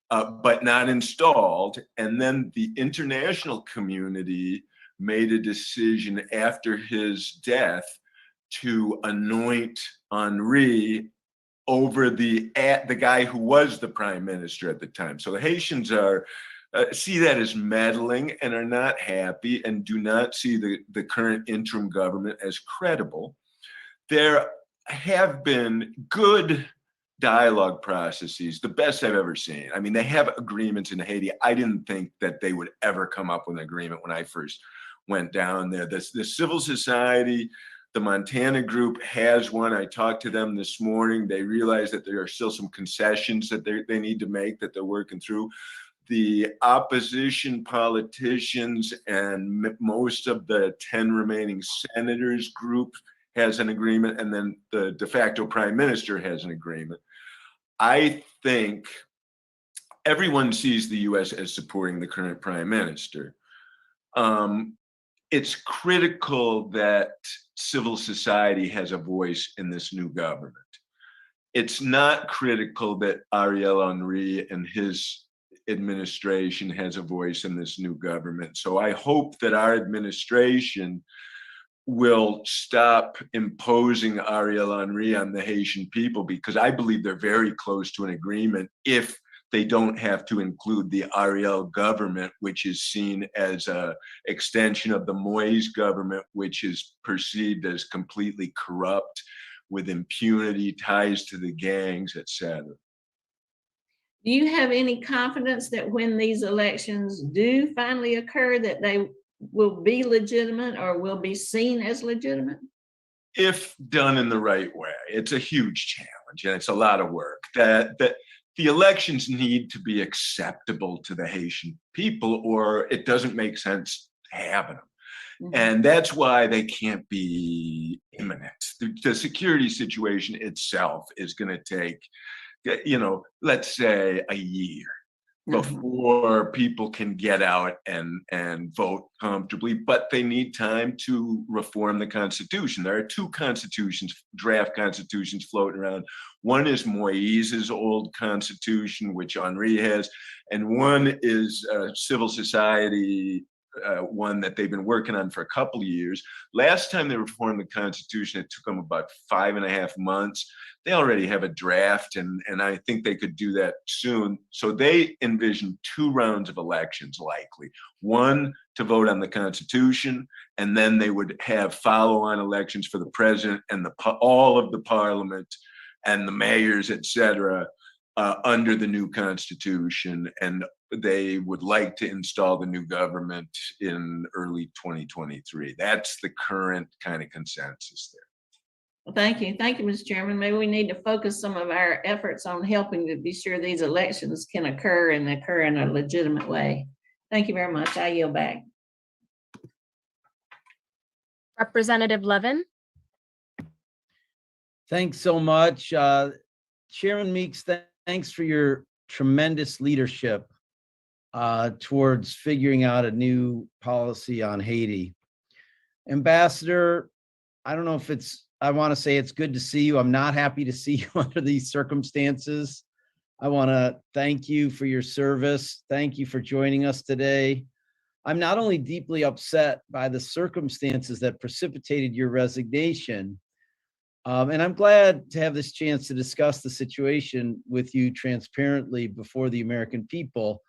but not installed. And then the international community made a decision after his death to anoint Henry over the guy who was the prime minister at the time. So the Haitians are see that as meddling and are not happy and do not see the current interim government as credible. There have been good dialogue processes, the best I've ever seen. I mean, they have agreements in Haiti. I didn't think that they would ever come up with an agreement when I first went down there. The civil society, the Montana group has one. I talked to them this morning. They realize that there are still some concessions that they need to make, that they're working through. The opposition politicians and most of the 10 remaining senators group has an agreement, and then the de facto prime minister has an agreement. I think everyone sees the US as supporting the current prime minister. It's critical that civil society has a voice in this new government. It's not critical that Ariel Henry and his administration has a voice in this new government. So I hope that our administration will stop imposing Ariel Henry on the Haitian people, because I believe they're very close to an agreement if they don't have to include the Ariel government, which is seen as an extension of the Moïse government, which is perceived as completely corrupt with impunity, ties to the gangs, etc. Do you have any confidence that when these elections do finally occur, that they will be legitimate or will be seen as legitimate? If done in the right way. It's a huge challenge and it's a lot of work. That the elections need to be acceptable to the Haitian people, or it doesn't make sense having them. Mm-hmm. And that's why they can't be imminent. The security situation itself is going to take, let's say a year. before people can get out and vote comfortably, but they need time to reform the Constitution. There are two constitutions, draft constitutions floating around. One is Moïse's old constitution, which Henri has, and one is civil society, one that they've been working on for a couple of years. Last time they reformed the Constitution, it took them about 5.5 months. They already have a draft, and I think they could do that soon. So they envision 2 rounds of elections likely. One to vote on the Constitution, and then they would have follow-on elections for the president and all of the parliament and the mayors, et cetera, under the new Constitution. And they would like to install the new government in early 2023. That's the current kind of consensus there. Well, thank you. Thank you, Mr. Chairman. Maybe we need to focus some of our efforts on helping to be sure these elections can occur in a legitimate way. Thank you very much. I yield back. Representative Levin. Thanks so much. Chairman Meeks, thanks for your tremendous leadership towards figuring out a new policy on Haiti. Ambassador, I don't know if I want to say it's good to see you. I'm not happy to see you under these circumstances. I want to thank you for your service. Thank you for joining us today. I'm not only deeply upset by the circumstances that precipitated your resignation, and I'm glad to have this chance to discuss the situation with you transparently before the American people,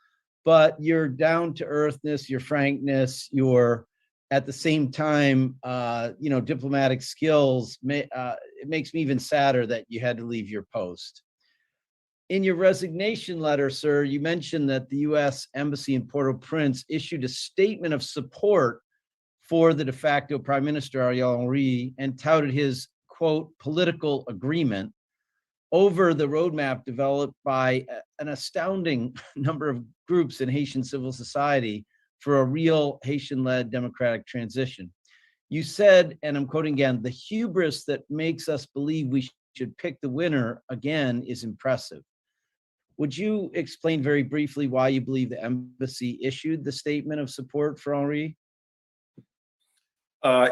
but your down-to-earthness, your frankness, your at the same time, diplomatic skills, it makes me even sadder that you had to leave your post. In your resignation letter, sir, you mentioned that the U.S. Embassy in Port-au-Prince issued a statement of support for the de facto Prime Minister, Ariel Henry, and touted his, quote, political agreement over the roadmap developed by an astounding number of groups in Haitian civil society for a real Haitian-led democratic transition. You said, and I'm quoting again, "The hubris that makes us believe we should pick the winner again is impressive." Would you explain very briefly why you believe the embassy issued the statement of support for Henri?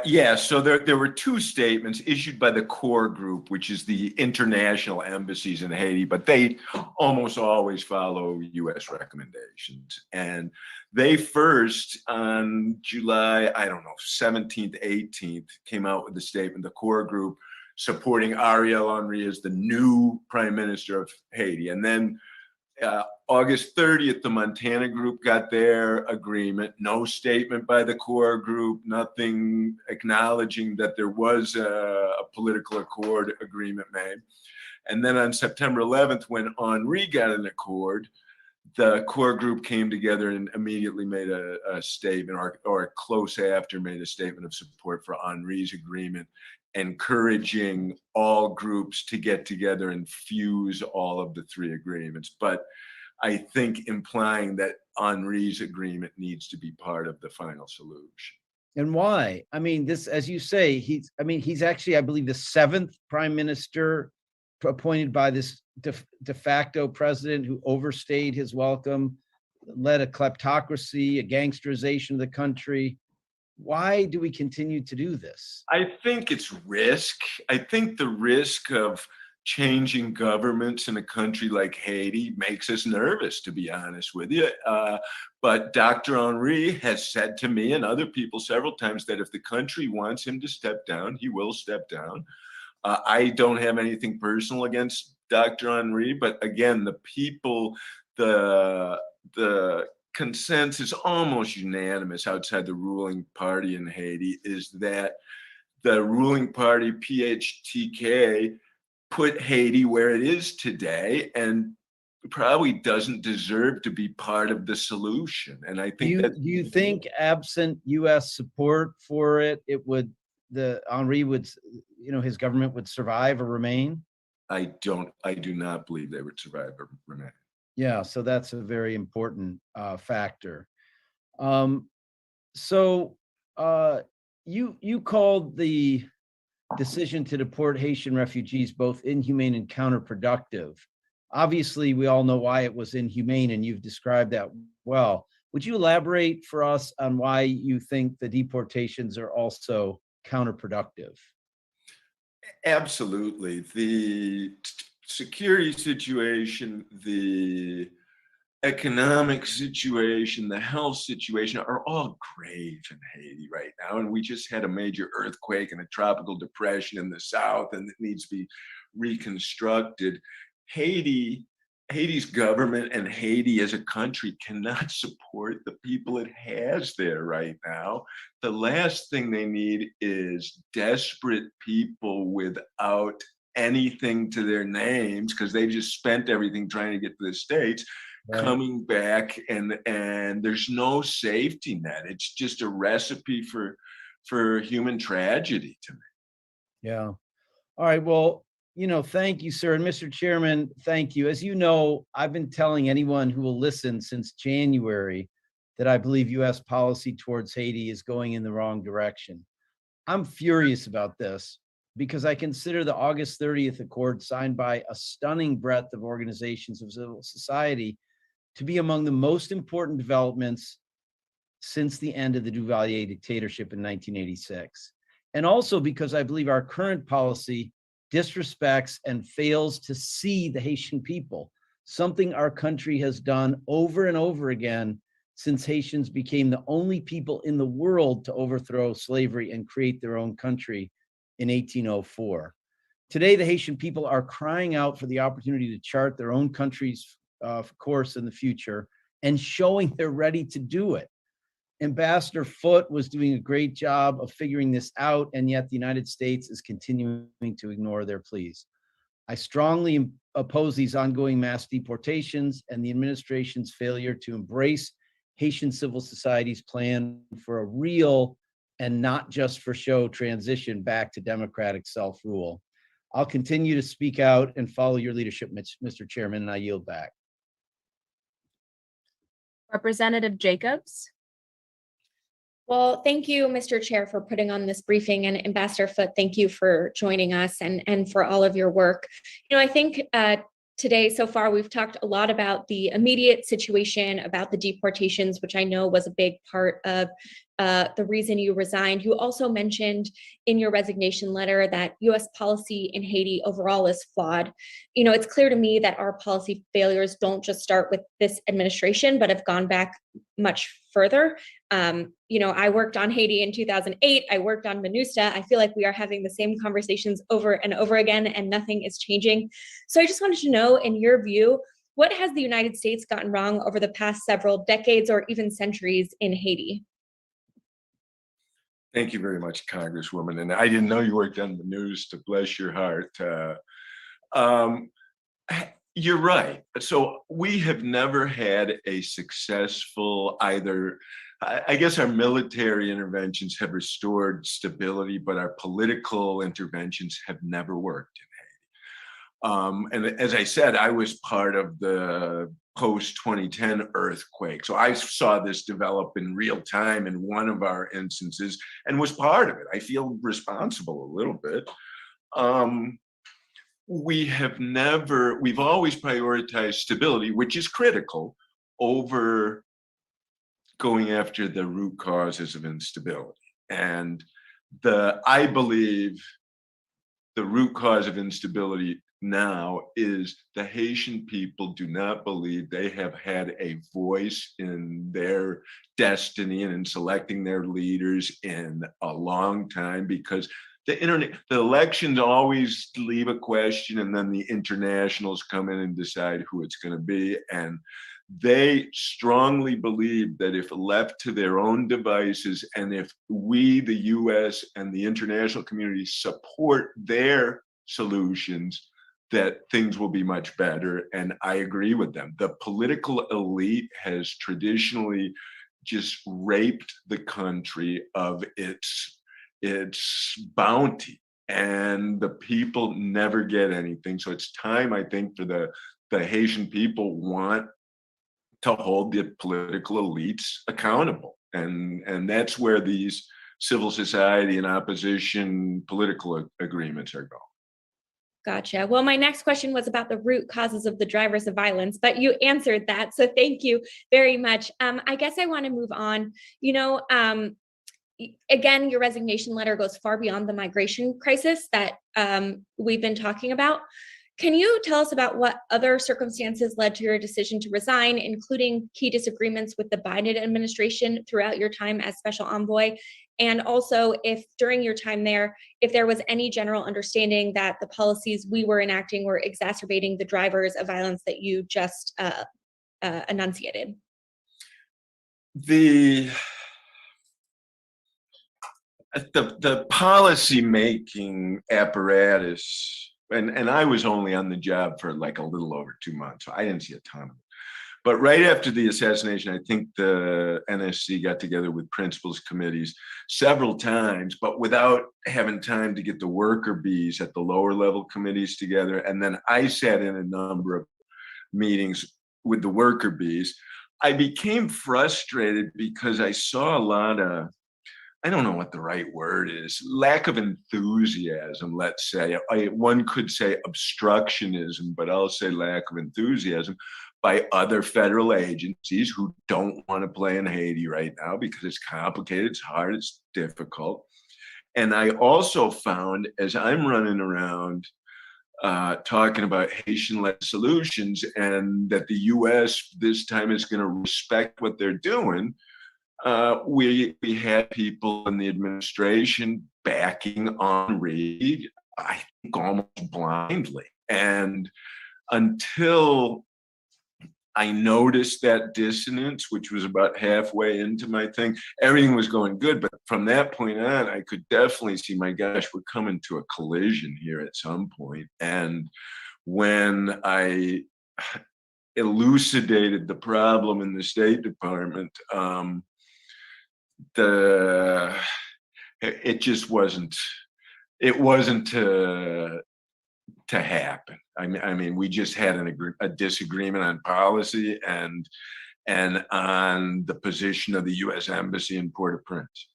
Yeah, so there were 2 statements issued by the core group, which is the international embassies in Haiti, but they almost always follow U.S. recommendations. And they first, on July, 17th, 18th, came out with a statement, the core group, supporting Ariel Henry as the new prime minister of Haiti. And then August 30th, the Montana group got their agreement. No statement by the core group, nothing acknowledging that there was a political accord agreement made. And then on September 11th, when Henri got an accord, the core group came together and immediately made a statement, or close after made a statement of support for Henri's agreement, encouraging all groups to get together and fuse all of the 3 agreements. But I think implying that Henri's agreement needs to be part of the final solution. And why? I mean, this, as you say, he's actually, I believe, the 7th prime minister appointed by this de facto president who overstayed his welcome, led a kleptocracy, a gangsterization of the country. Why do we continue to do this? I think it's risk. I think the risk of changing governments in a country like Haiti makes us nervous, to be honest with you. But Dr. Henri has said to me and other people several times that if the country wants him to step down, he will step down. I don't have anything personal against Dr. Henri, but again, the people, the consensus, almost unanimous outside the ruling party in Haiti, is that the ruling party, PHTK, put Haiti where it is today and probably doesn't deserve to be part of the solution. And I think do you think absent U.S. support for it, Henri would, his government would survive or remain? I do not believe they would survive or remain. Yeah, so that's a very important factor. So you called the decision to deport Haitian refugees both inhumane and counterproductive. Obviously, we all know why it was inhumane, and you've described that well. Would you elaborate for us on why you think the deportations are also counterproductive? Absolutely. The security situation, the economic situation, the health situation are all grave in Haiti right now. And we just had a major earthquake and a tropical depression in the south, and it needs to be reconstructed. Haiti's government and Haiti as a country cannot support the people it has there right now. The last thing they need is desperate people without anything to their names, because they just spent everything trying to get to the States, coming back, and there's no safety net. It's just a recipe for human tragedy to me. Yeah. All right. Well, thank you, sir. And Mr. Chairman, thank you. As you know, I've been telling anyone who will listen since January that I believe U.S. policy towards Haiti is going in the wrong direction. I'm furious about this because I consider the August 30th Accord, signed by a stunning breadth of organizations of civil society, to be among the most important developments since the end of the Duvalier dictatorship in 1986. And also because I believe our current policy disrespects and fails to see the Haitian people, something our country has done over and over again since Haitians became the only people in the world to overthrow slavery and create their own country in 1804. Today, the Haitian people are crying out for the opportunity to chart their own country's course in the future and showing they're ready to do it. Ambassador Foote was doing a great job of figuring this out, and yet the United States is continuing to ignore their pleas. I strongly oppose these ongoing mass deportations and the administration's failure to embrace Haitian civil society's plan for a real and not just for show transition back to democratic self-rule. I'll continue to speak out and follow your leadership, Mr. Chairman, and I yield back. Representative Jacobs. Well, thank you, Mr. Chair, for putting on this briefing, and Ambassador Foote, thank you for joining us and for all of your work. I think today so far we've talked a lot about the immediate situation, about the deportations, which I know was a big part of the reason you resigned. You also mentioned in your resignation letter that U.S. policy in Haiti overall is flawed. It's clear to me that our policy failures don't just start with this administration, but have gone back much further. I worked on Haiti in 2008. I worked on MINUSTA. I feel like we are having the same conversations over and over again, and nothing is changing. So I just wanted to know, in your view, what has the United States gotten wrong over the past several decades or even centuries in Haiti? Thank you very much, Congresswoman. And I didn't know you worked on the news, to bless your heart. You're right. So we have never had a successful I guess our military interventions have restored stability, but our political interventions have never worked in Haiti. And as I said, I was part of the post-2010 earthquake. So I saw this develop in real time in one of our instances and was part of it. I feel responsible a little bit. We've always prioritized stability, which is critical, over going after the root causes of instability. And I believe the root cause of instability now is the Haitian people do not believe they have had a voice in their destiny and in selecting their leaders in a long time, because the elections always leave a question, and then the internationals come in and decide who it's going to be. And they strongly believe that if left to their own devices, and if we, the US and the international community, support their solutions, that things will be much better. And I agree with them. The political elite has traditionally just raped the country of its bounty, and the people never get anything. So it's time, I think, for the Haitian people want to hold the political elites accountable. And that's where these civil society and opposition political agreements are going. Gotcha. Well, my next question was about the root causes of the drivers of violence, but you answered that. So thank you very much. I guess I want to move on. Again, your resignation letter goes far beyond the migration crisis that we've been talking about. Can you tell us about what other circumstances led to your decision to resign, including key disagreements with the Biden administration throughout your time as special envoy? And also, if during your time there, if there was any general understanding that the policies we were enacting were exacerbating the drivers of violence that you just enunciated? The policy making apparatus, and I was only on the job for like a little over 2 months, so I didn't see a ton of it. But right after the assassination, I think the NSC got together with principals committees several times, but without having time to get the worker bees at the lower level committees together. And then I sat in a number of meetings with the worker bees. I became frustrated because I saw a lot of, I don't know what the right word is, lack of enthusiasm, let's say. One could say obstructionism, but I'll say lack of enthusiasm by other federal agencies who don't want to play in Haiti right now because it's complicated, it's hard, it's difficult. And I also found, as I'm running around talking about Haitian-led solutions and that the US this time is going to respect what they're doing, we had people in the administration backing Henri, I think almost blindly. And until I noticed that dissonance, which was about halfway into my thing, everything was going good. But from that point on, I could definitely see, my gosh, we're coming to a collision here at some point. And when I elucidated the problem in the State Department, it just wasn't to happen. I mean, we just had a disagreement on policy and on the position of the U.S. Embassy in Port-au-Prince.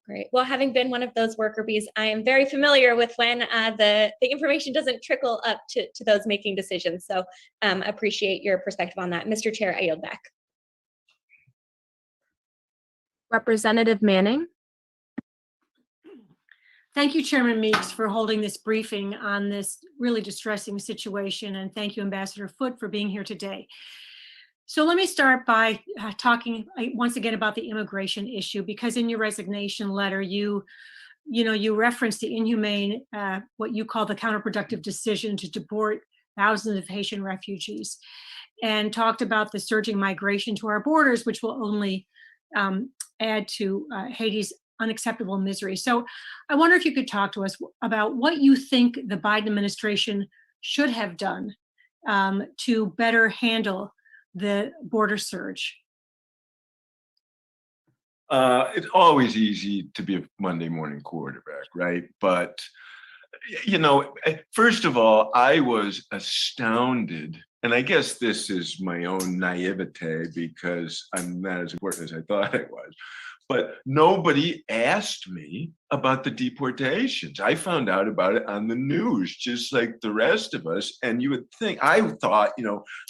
Great. Well, having been one of those worker bees, I am very familiar with when the information doesn't trickle up to those making decisions. So appreciate your perspective on that. Mr. Chair, I yield back. Representative Manning. Thank you, Chairman Meeks, for holding this briefing on this really distressing situation. And thank you, Ambassador Foote, for being here today. So let me start by talking once again about the immigration issue, because in your resignation letter, you referenced the inhumane, what you call the counterproductive decision to deport thousands of Haitian refugees, and talked about the surging migration to our borders, which will only add to Haiti's unacceptable misery. So I wonder if you could talk to us about what you think the Biden administration should have done to better handle the border surge. It's always easy to be a Monday morning quarterback, right? But, first of all, I was astounded, and I guess this is my own naivete because I'm not as important as I thought I was, but nobody asked me about the deportations. I found out about it on the news, just like the rest of us. And you would think, I thought,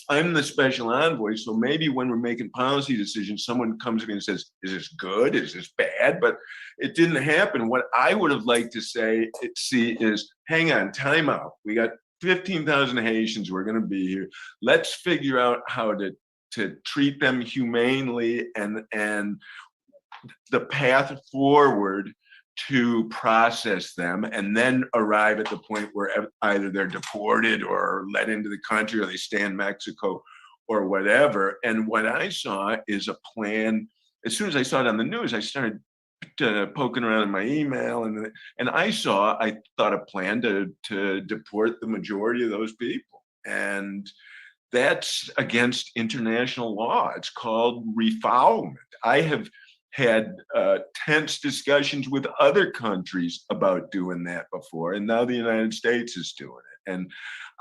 I'm the special envoy, so maybe when we're making policy decisions, someone comes to me and says, is this good? Is this bad? But it didn't happen. What I would have liked to see is, hang on, time out. We got 15,000 Haitians who are going to be here. Let's figure out how to treat them humanely and the path forward to process them, and then arrive at the point where either they're deported or let into the country or they stay in Mexico or whatever. And what I saw is a plan. As soon as I saw it on the news, I started poking around in my email, and I thought a plan to deport the majority of those people. And that's against international law. It's called refoulement. I have had tense discussions with other countries about doing that before, and now the United States is doing it. And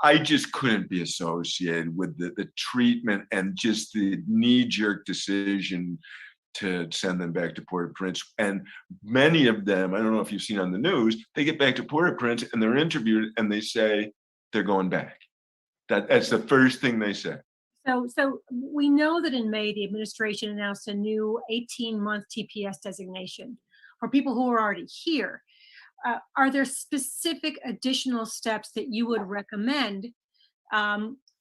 I just couldn't be associated with the treatment and just the knee-jerk decision to send them back to Port-au-Prince. And many of them, I don't know if you've seen on the news, they get back to Port-au-Prince and they're interviewed and they say they're going back. That's the first thing they say. So we know that in May, the administration announced a new 18-month TPS designation for people who are already here. Are there specific additional steps that you would recommend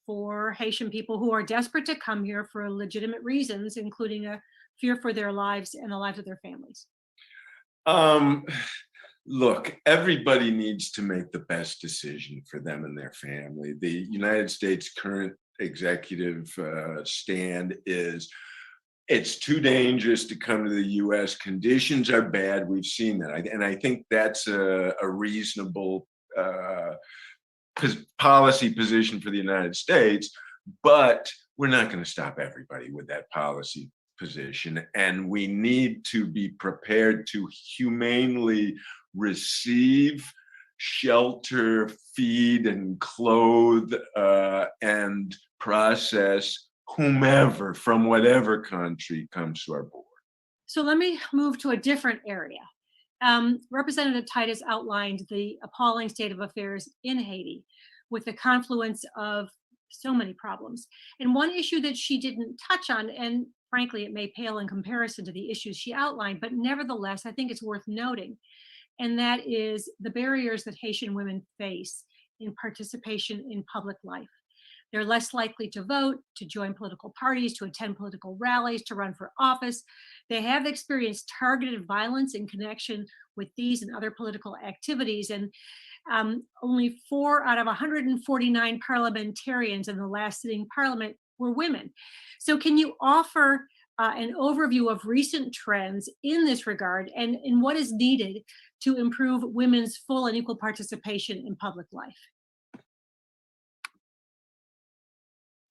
for Haitian people who are desperate to come here for legitimate reasons, including a fear for their lives and the lives of their families? Look, everybody needs to make the best decision for them and their family. The United States current executive stand is it's too dangerous to come to the US. Conditions are bad. We've seen that. And I think that's a reasonable policy position for the United States, but we're not going to stop everybody with that policy position. And we need to be prepared to humanely receive, shelter, feed, and clothe, and process whomever from whatever country comes to our border. So let me move to a different area. Representative Titus outlined the appalling state of affairs in Haiti with the confluence of so many problems. And one issue that she didn't touch on, and frankly, it may pale in comparison to the issues she outlined, but nevertheless, I think it's worth noting, and that is the barriers that Haitian women face in participation in public life. They're less likely to vote, to join political parties, to attend political rallies, to run for office. They have experienced targeted violence in connection with these and other political activities. And only 4 out of 149 parliamentarians in the last sitting parliament were women. So can you offer an overview of recent trends in this regard and what is needed to improve women's full and equal participation in public life?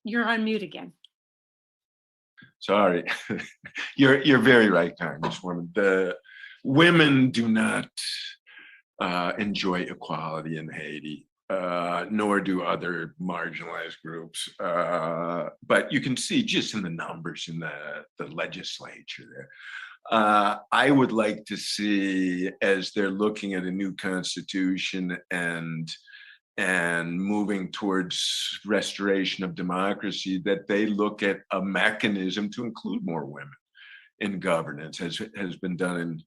You're on mute again. Sorry, you're very right, Congresswoman. The women do not enjoy equality in Haiti, nor do other marginalized groups. But you can see just in the numbers in the legislature there. I would like to see, as they're looking at a new constitution and moving towards restoration of democracy, that they look at a mechanism to include more women in governance, as has been done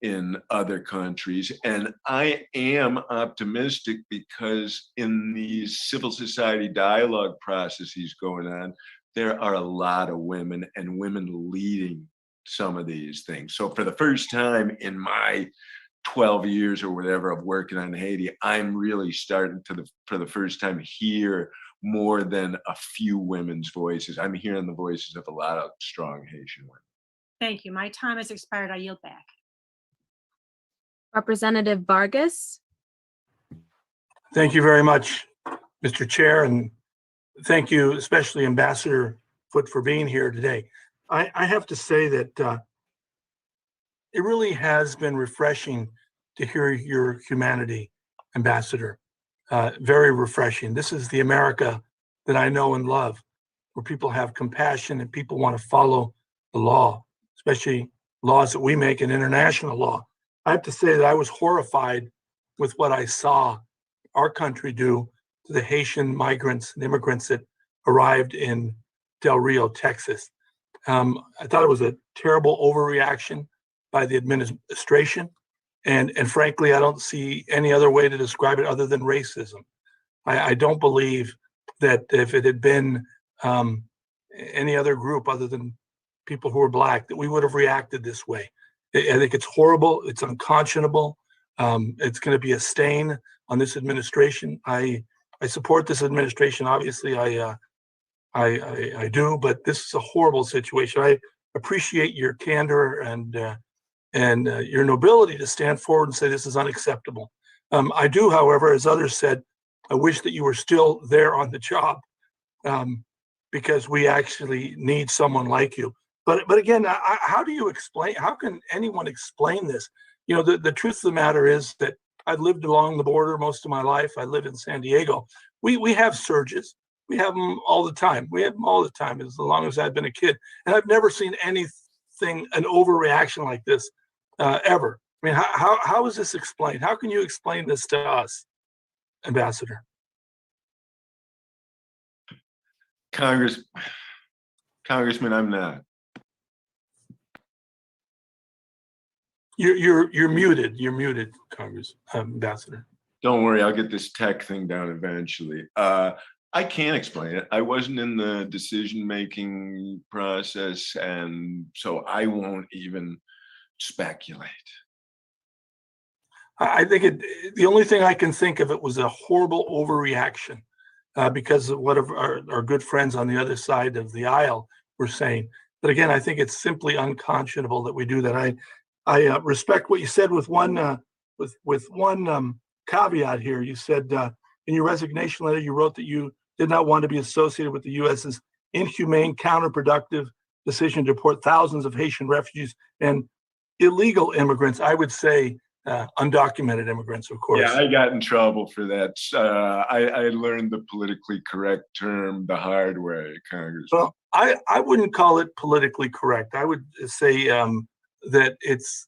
in other countries. And I am optimistic because in these civil society dialogue processes going on, there are a lot of women and women leading some of these things. So for the first time in my 12 years or whatever of working on Haiti, I'm really starting to, for the first time, hear more than a few women's voices. I'm hearing the voices of a lot of strong Haitian women. Thank you. My time has expired. I yield back. Representative Vargas. Thank you very much, Mr. Chair, and thank you, especially Ambassador Foote, for being here today. I have to say that it really has been refreshing to hear your humanity, Ambassador. Very refreshing. This is the America that I know and love, where people have compassion and people want to follow the law, especially laws that we make in international law. I have to say that I was horrified with what I saw our country do to the Haitian migrants and immigrants that arrived in Del Rio, Texas. I thought it was a terrible overreaction by the administration. And frankly, I don't see any other way to describe it other than racism. I don't believe that if it had been any other group other than people who are Black, that we would have reacted this way. I think it's horrible. It's unconscionable. It's going to be a stain on this administration. I support this administration. Obviously, I do, but this is a horrible situation. I appreciate your candor and your nobility to stand forward and say this is unacceptable. I do, however, as others said, I wish that you were still there on the job because we actually need someone like you. But again, how do you explain, how can anyone explain this? You know, the truth of the matter is that I've lived along the border most of my life. I live in San Diego. We have surges. We have them all the time. We have them all the time as long as I've been a kid. And I've never seen anything thing, an overreaction like this ever. I mean, how is this explained? How can you explain this to us, Ambassador? Congressman, I'm not. You're muted. You're muted, Ambassador. Don't worry, I'll get this tech thing down eventually. I can't explain it. I wasn't in the decision-making process, and so I won't even speculate. I think the only thing I can think of, it was a horrible overreaction because of what our good friends on the other side of the aisle were saying. But again, I think it's simply unconscionable that we do that. I respect what you said with one caveat here. You said in your resignation letter, you wrote that you did not want to be associated with the U.S.'s inhumane, counterproductive decision to deport thousands of Haitian refugees and illegal immigrants. I would say undocumented immigrants, of course. Yeah, I got in trouble for that. I learned the politically correct term the hard way, Congressman. Well, I wouldn't call it politically correct. I would say that it's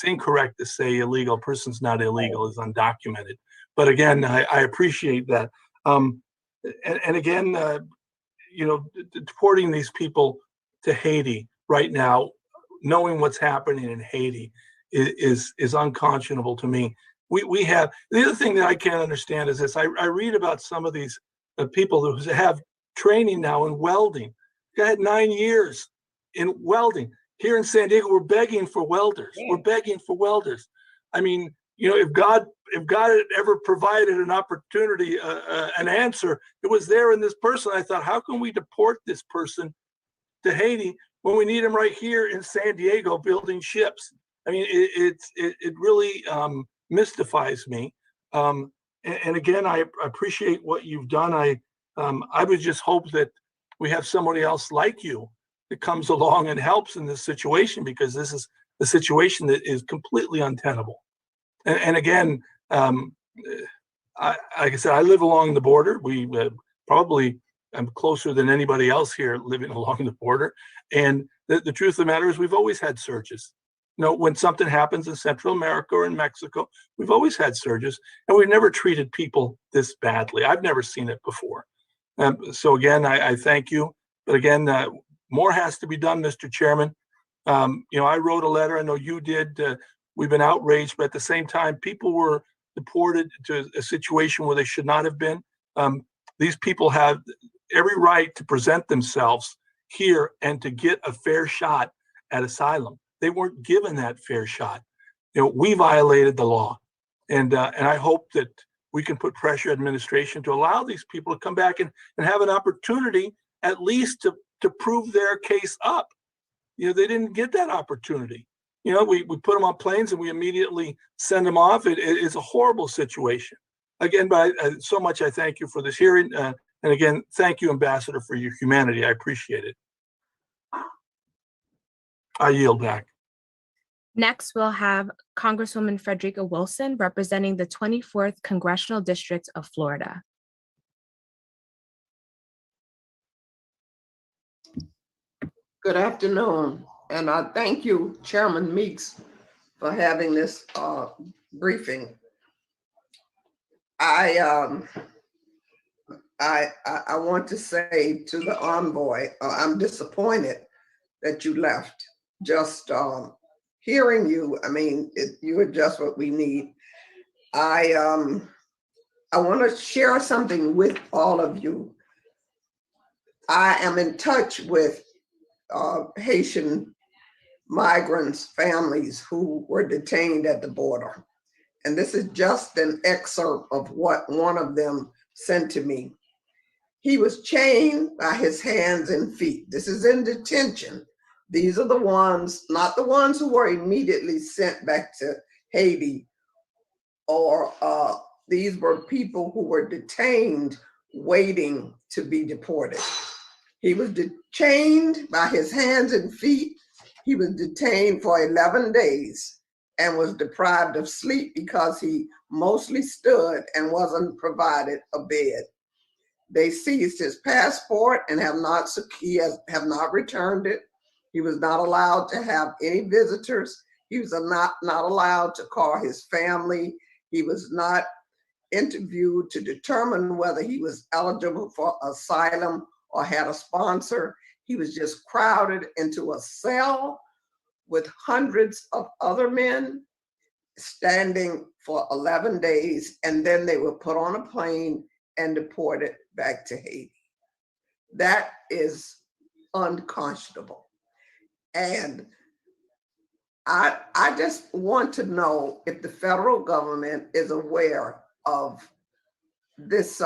incorrect to say illegal. A person's not illegal, is undocumented. But again, I appreciate that. And again, deporting these people to Haiti right now, knowing what's happening in Haiti is unconscionable to me. We have, the other thing that I can't understand is this. I read about some of these people who have training now in welding. I had 9 years in welding. Here in San Diego, we're begging for welders. Yeah. We're begging for welders. I mean, if God had ever provided an opportunity, an answer, it was there in this person. I thought, how can we deport this person to Haiti when we need him right here in San Diego building ships? I mean, it really mystifies me. And again, I appreciate what you've done. I would just hope that we have somebody else like you that comes along and helps in this situation, because this is a situation that is completely untenable. And again, like I said, I live along the border. We probably am closer than anybody else here living along the border. And the truth of the matter is, we've always had surges. When something happens in Central America or in Mexico, we've always had surges, and we've never treated people this badly. I've never seen it before. So again, I thank you. But again, more has to be done, Mr. Chairman. I wrote a letter. I know you did. We've been outraged, but at the same time, people were deported to a situation where they should not have been. These people have every right to present themselves here and to get a fair shot at asylum. They weren't given that fair shot. We violated the law, and I hope that we can put pressure on administration to allow these people to come back and have an opportunity, at least to prove their case up. They didn't get that opportunity. We put them on planes and we immediately send them off. It's a horrible situation. Again, but so much I thank you for this hearing. And again, thank you, Ambassador, for your humanity. I appreciate it. I yield back. Next, we'll have Congresswoman Frederica Wilson representing the 24th Congressional District of Florida. Good afternoon, and I thank you, Chairman Meeks, for having this briefing. I want to say to the envoy, I'm disappointed that you left. Just hearing you, I mean, you are just what we need. I want to share something with all of you. I am in touch with Haitian migrants' families who were detained at the border. And this is just an excerpt of what one of them sent to me. He was chained by his hands and feet. This is in detention. These are the ones, not the ones who were immediately sent back to Haiti, or these were people who were detained waiting to be deported. He was chained by his hands and feet. He was detained for 11 days and was deprived of sleep because he mostly stood and wasn't provided a bed. They seized his passport and have not returned it. He was not allowed to have any visitors. He was not allowed to call his family. He was not interviewed to determine whether he was eligible for asylum or had a sponsor. He was just crowded into a cell with hundreds of other men standing for 11 days, and then they were put on a plane and deported back to Haiti. That is unconscionable. And I just want to know if the federal government is aware of this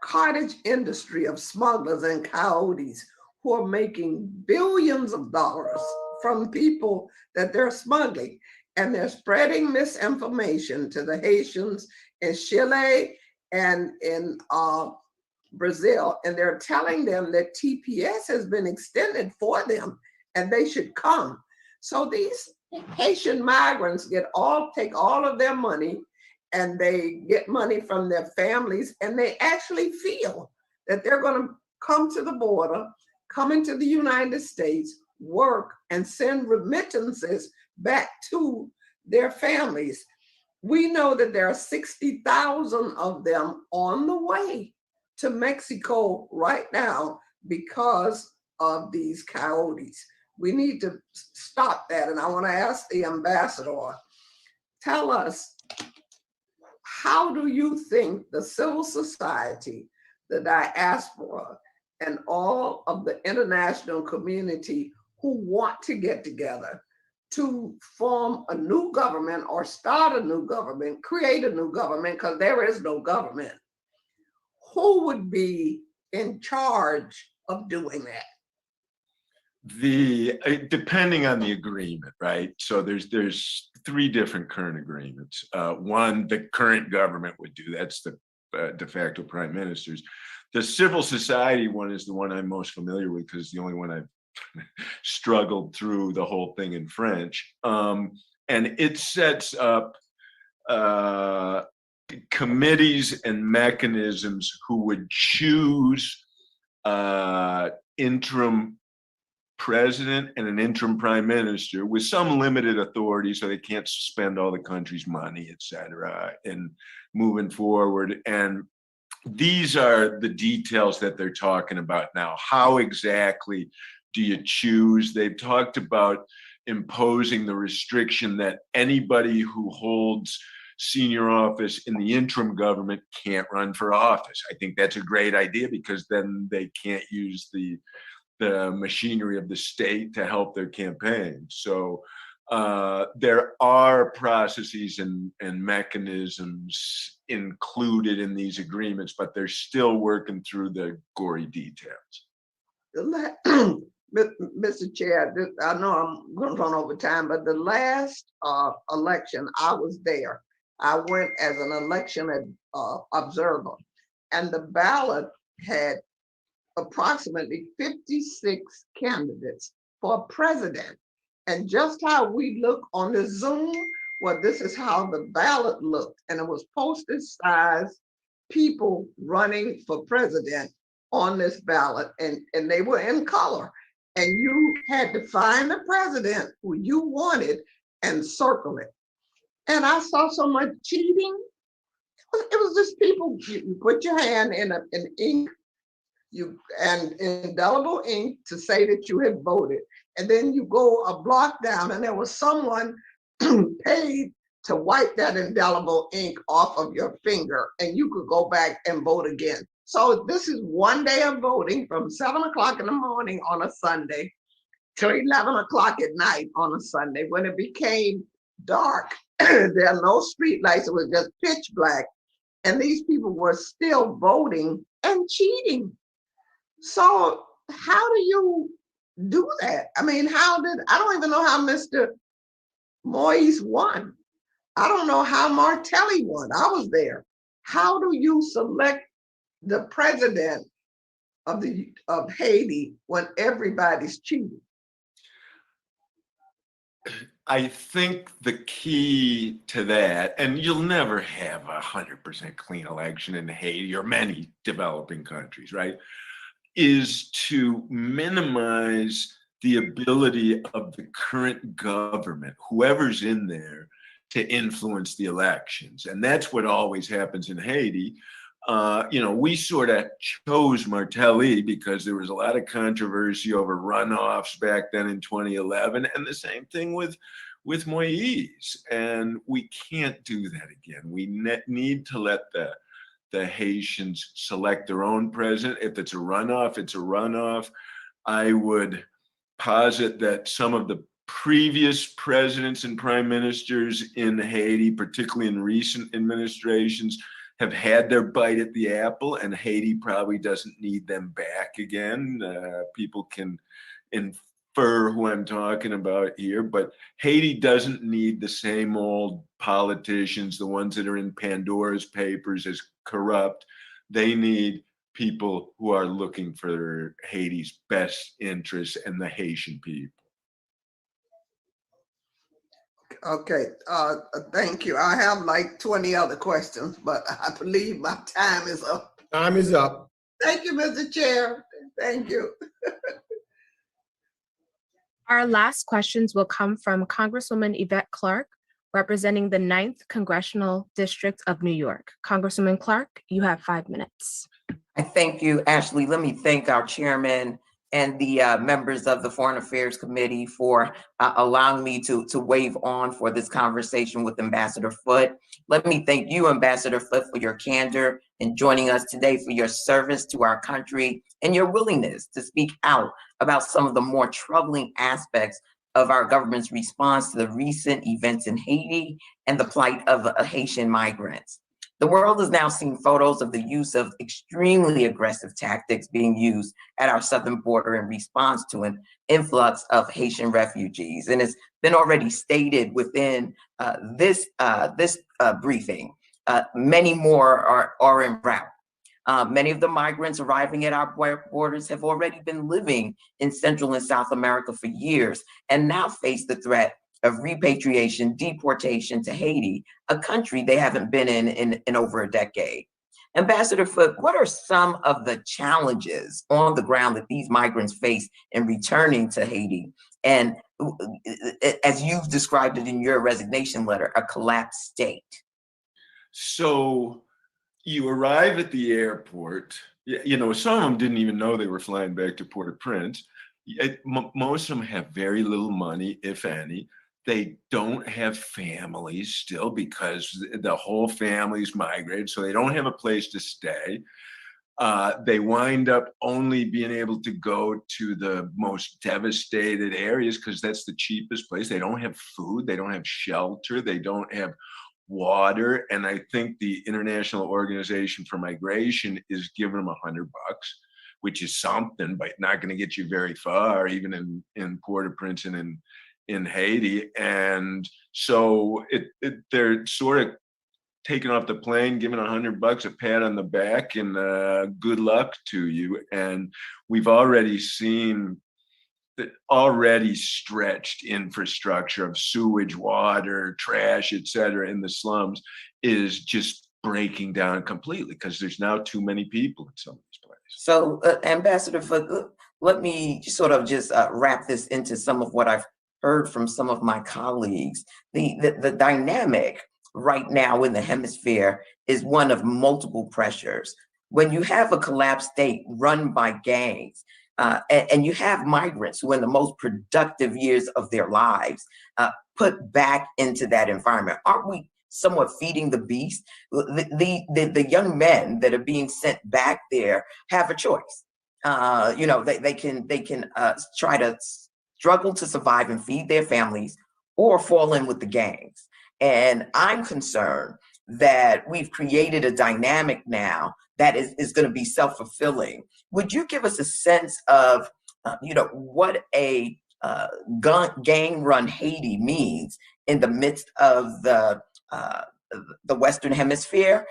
cottage industry of smugglers and coyotes who are making billions of dollars from people that they're smuggling. And they're spreading misinformation to the Haitians in Chile and in Brazil. And they're telling them that TPS has been extended for them and they should come. So these Haitian migrants take all of their money, and they get money from their families, and they actually feel that they're going to come to the border, come into the United States, work, and send remittances back to their families. We know that there are 60,000 of them on the way to Mexico right now because of these coyotes. We need to stop that. And I want to ask the ambassador, tell us, how do you think the civil society, the diaspora, and all of the international community who want to get together to form a new government or start a new government, create a new government, because there is no government, who would be in charge of doing that? Depending on the agreement, right? So there's three different current agreements. One, the current government would do, that's the de facto prime ministers. The civil society one is the one I'm most familiar with because it's the only one I've struggled through the whole thing in French. And it sets up committees and mechanisms who would choose interim president and an interim prime minister with some limited authority, so they can't spend all the country's money, et cetera, and moving forward. And these are the details that they're talking about now. How exactly do you choose? They've talked about imposing the restriction that anybody who holds senior office in the interim government can't run for office. I think that's a great idea because then they can't use the machinery of the state to help their campaign. So there are processes and mechanisms included in these agreements, but they're still working through the gory details. Mr. Chair, I know I'm going to run over time, but the last election, I was there. I went as an election observer, and the ballot had approximately 56 candidates for president. And just how we look on the Zoom, well, this is how the ballot looked. And it was postage size people running for president on this ballot, and they were in color. And you had to find the president who you wanted and circle it. And I saw so much cheating. It was just people, you put your hand in ink, and indelible ink to say that you had voted. And then you go a block down and there was someone paid to wipe that indelible ink off of your finger, and you could go back and vote again. So this is one day of voting from 7 o'clock in the morning on a Sunday till 11 o'clock at night on a Sunday. When it became dark, there are no street lights, it was just pitch black. And these people were still voting and cheating. So how do you do that? I mean, I don't even know how Mr. Moise won. I don't know how Martelli won. I was there. How do you select the president of Haiti when everybody's cheating? I think the key to that, and you'll never have 100% clean election in Haiti or many developing countries, right, is to minimize the ability of the current government, whoever's in there, to influence the elections. And that's what always happens in Haiti. We sort of chose Martelly because there was a lot of controversy over runoffs back then in 2011, and the same thing with Moïse. And we can't do that again. We need to let the Haitians select their own president. If it's a runoff, it's a runoff. I would posit that some of the previous presidents and prime ministers in Haiti, particularly in recent administrations, have had their bite at the apple, and Haiti probably doesn't need them back again. People can infer who I'm talking about here, but Haiti doesn't need the same old politicians, the ones that are in Pandora's papers as corrupt. They need people who are looking for Haiti's best interests and the Haitian people. Okay, thank you. I have like 20 other questions, but I believe my time is up. Time is up. Thank you, Mr. Chair. Thank you. Our last questions will come from Congresswoman Yvette Clarke, representing the 9th Congressional District of New York. Congresswoman Clarke, you have 5 minutes. I thank you, Ashley. Let me thank our chairman and the members of the Foreign Affairs Committee for allowing me to wave on for this conversation with Ambassador Foote. Let me thank you, Ambassador Foote, for your candor in joining us today, for your service to our country and your willingness to speak out about some of the more troubling aspects of our government's response to the recent events in Haiti and the plight of Haitian migrants. The world has now seen photos of the use of extremely aggressive tactics being used at our southern border in response to an influx of Haitian refugees. And it's been already stated within this briefing, many more are en route. Many of the migrants arriving at our borders have already been living in Central and South America for years and now face the threat of repatriation, deportation to Haiti, a country they haven't been in over a decade. Ambassador Foote, what are some of the challenges on the ground that these migrants face in returning to Haiti? And as you've described it in your resignation letter, a collapsed state. So you arrive at the airport, some of them didn't even know they were flying back to Port-au-Prince. Most of them have very little money, if any. They don't have families still because the whole family's migrated, so they don't have a place to stay. They wind up only being able to go to the most devastated areas because that's the cheapest place. They don't have food, they don't have shelter, they don't have water. And I think the International Organization for Migration is giving them $100, which is something, but not going to get you very far, even in Port-au-Prince and in Haiti. And so they're sort of taking off the plane, giving $100, a pat on the back, and good luck to you. And we've already seen the already stretched infrastructure of sewage, water, trash, et cetera, in the slums is just breaking down completely because there's now too many people in some of these places. So Ambassador Foote, let me sort of just wrap this into some of what I've heard from some of my colleagues. The dynamic right now in the hemisphere is one of multiple pressures. When you have a collapsed state run by gangs, and you have migrants who in the most productive years of their lives put back into that environment, aren't we somewhat feeding the beast? The young men that are being sent back there have a choice. They can try to struggle to survive and feed their families or fall in with the gangs. And I'm concerned that we've created a dynamic now that is going to be self-fulfilling. Would you give us a sense of, what a gang-run Haiti means in the midst of the Western Hemisphere,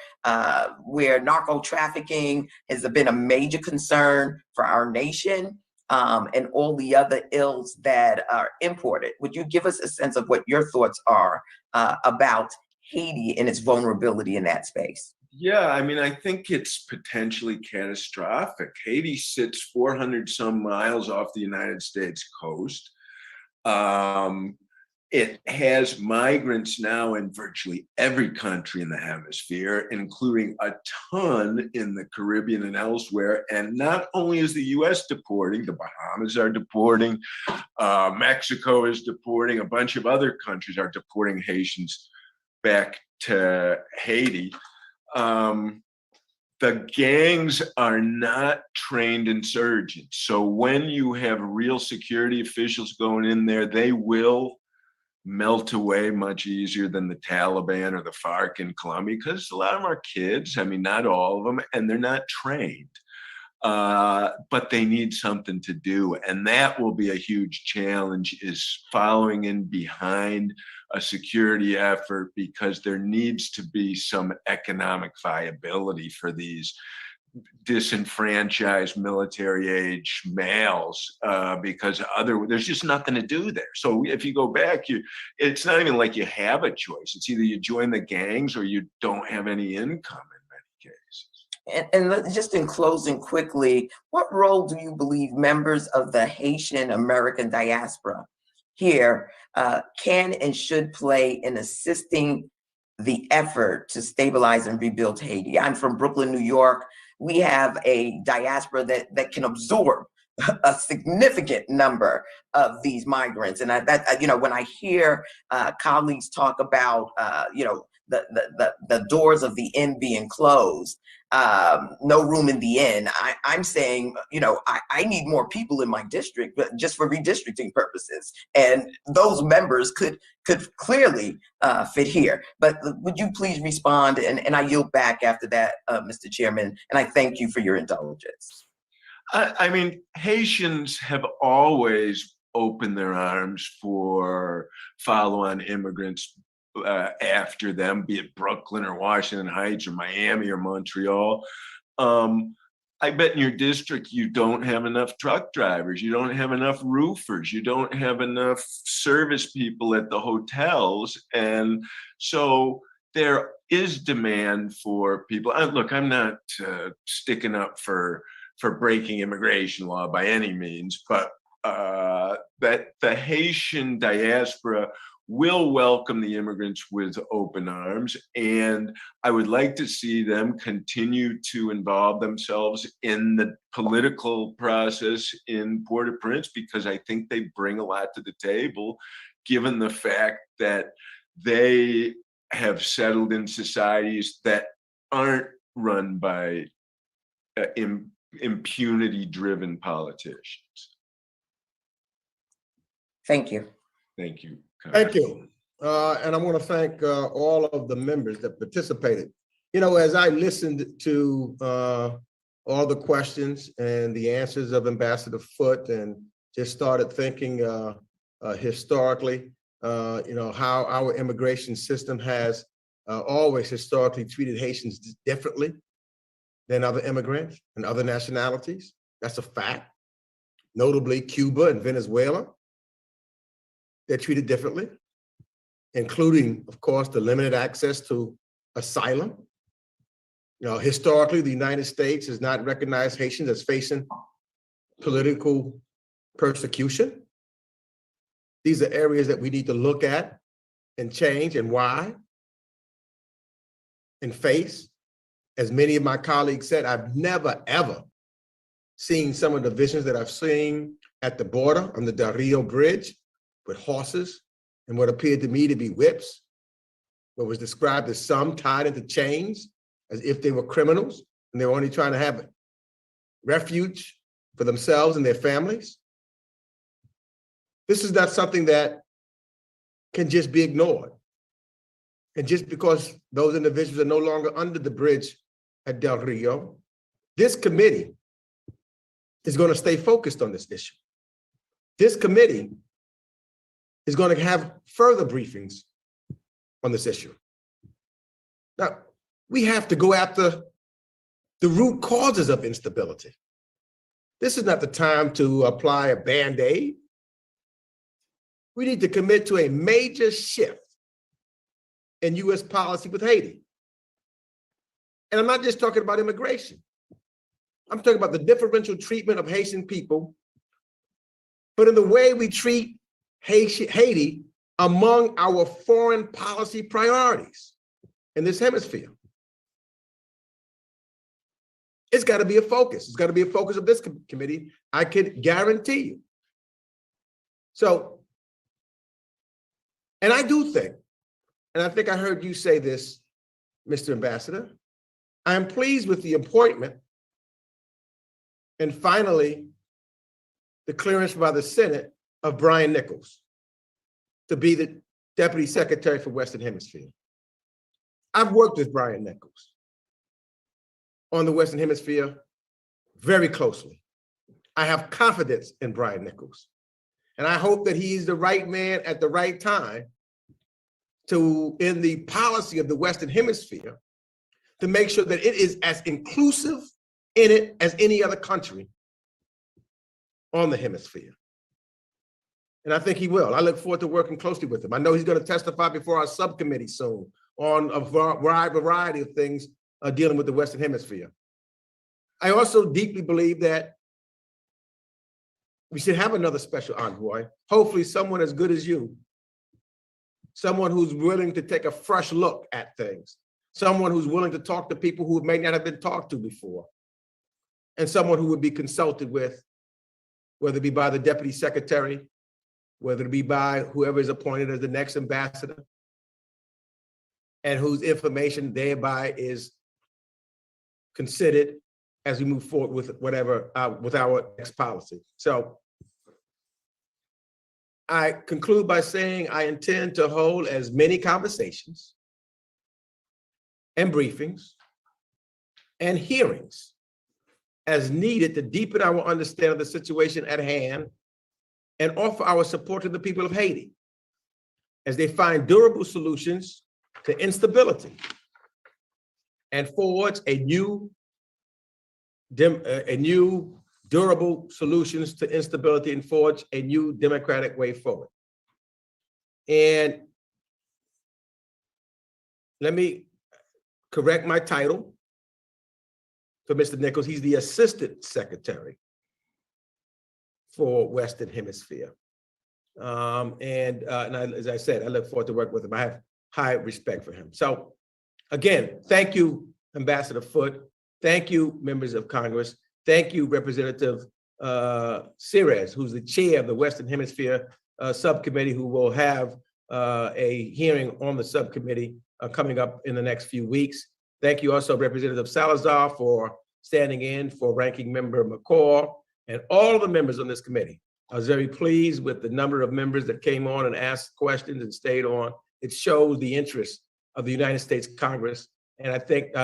where narco trafficking has been a major concern for our nation, and all the other ills that are imported? Would you give us a sense of what your thoughts are about Haiti and its vulnerability in that space? Yeah, I mean, I think it's potentially catastrophic. Haiti sits 400 some miles off the United States coast. It has migrants now in virtually every country in the hemisphere, including a ton in the Caribbean and elsewhere. And not only is the US deporting, the Bahamas are deporting, Mexico is deporting, a bunch of other countries are deporting Haitians back to Haiti. The gangs are not trained insurgents. So when you have real security officials going in there, they will melt away much easier than the Taliban or the FARC in Colombia, because a lot of them are kids. I mean, not all of them, and they're not trained. But they need something to do. And that will be a huge challenge, is following in behind a security effort, because there needs to be some economic viability for these disenfranchised military age males, because there's just nothing to do there. So if you go back, it's not even like you have a choice. It's either you join the gangs or you don't have any income in many cases. And just in closing quickly, what role do you believe members of the Haitian American diaspora here can and should play in assisting the effort to stabilize and rebuild Haiti? I'm from Brooklyn, New York. We have a diaspora that can absorb a significant number of these migrants. And when I hear colleagues talk about, the doors of the inn being closed, no room in the inn, I'm saying, I need more people in my district, but just for redistricting purposes. And those members could clearly fit here. But would you please respond? And I yield back after that, Mr. Chairman, and I thank you for your indulgence. I mean, Haitians have always opened their arms for follow-on immigrants after them, be it Brooklyn or Washington Heights or Miami or Montreal. I bet in your district, you don't have enough truck drivers, you don't have enough roofers, you don't have enough service people at the hotels. And so there is demand for people. Look, I'm not sticking up for breaking immigration law by any means, but that the Haitian diaspora will welcome the immigrants with open arms. And I would like to see them continue to involve themselves in the political process in Port-au-Prince, because I think they bring a lot to the table, given the fact that they have settled in societies that aren't run by impunity-driven politicians. Thank you. Thank you. Thank you. And I want to thank all of the members that participated. As I listened to all the questions and the answers of Ambassador Foote, and just started thinking historically, how our immigration system has always historically treated Haitians differently than other immigrants and other nationalities. That's a fact. Notably, Cuba and Venezuela, they're treated differently, including, of course, the limited access to asylum. Historically, the United States has not recognized Haitians as facing political persecution. These are areas that we need to look at and change, and why, and face. As many of my colleagues said, I've never, ever seen some of the visions that I've seen at the border on the Del Rio Bridge, with horses and what appeared to me to be whips, what was described as some tied into chains as if they were criminals and they were only trying to have refuge for themselves and their families. This is not something that can just be ignored. And just because those individuals are no longer under the bridge at Del Rio, this committee is going to stay focused on this issue. This committee is going to have further briefings on this issue. Now, we have to go after the root causes of instability. This is not the time to apply a Band-Aid. We need to commit to a major shift in U.S. policy with Haiti. And I'm not just talking about immigration. I'm talking about the differential treatment of Haitian people, but in the way we treat Haiti among our foreign policy priorities in this hemisphere. It's got to be a focus. It's got to be a focus of this committee, I can guarantee you. So, and I do think, and I think I heard you say this, Mr. Ambassador, I am pleased with the appointment and finally the clearance by the Senate of Brian Nichols to be the Deputy Secretary for Western Hemisphere. I've worked with Brian Nichols on the Western Hemisphere very closely. I have confidence in Brian Nichols, and I hope that he's the right man at the right time to, in the policy of the Western Hemisphere, to make sure that it is as inclusive in it as any other country on the hemisphere. And I think he will. I look forward to working closely with him. I know he's going to testify before our subcommittee soon on a variety of things dealing with the Western Hemisphere. I also deeply believe that we should have another special envoy, hopefully someone as good as you, someone who's willing to take a fresh look at things, someone who's willing to talk to people who may not have been talked to before, and someone who would be consulted with, whether it be by the Deputy Secretary, whether it be by whoever is appointed as the next ambassador, and whose information thereby is considered as we move forward with whatever, with our next policy. So I conclude by saying I intend to hold as many conversations and briefings and hearings as needed to deepen our understanding of the situation at hand and offer our support to the people of Haiti as they find durable solutions to instability and forge a new durable solutions to instability and forge a new democratic way forward. And let me correct my title for Mr. Nichols. He's the Assistant Secretary for Western Hemisphere. As I said, I look forward to working with him. I have high respect for him. So again, thank you, Ambassador Foote. Thank you, members of Congress. Thank you, Representative Ceres, who's the chair of the Western Hemisphere subcommittee, who will have a hearing on the subcommittee coming up in the next few weeks. Thank you also, Representative Salazar, for standing in for Ranking Member McCall and all the members on this committee. I was very pleased with the number of members that came on and asked questions and stayed on. It shows the interest of the United States Congress. And I think,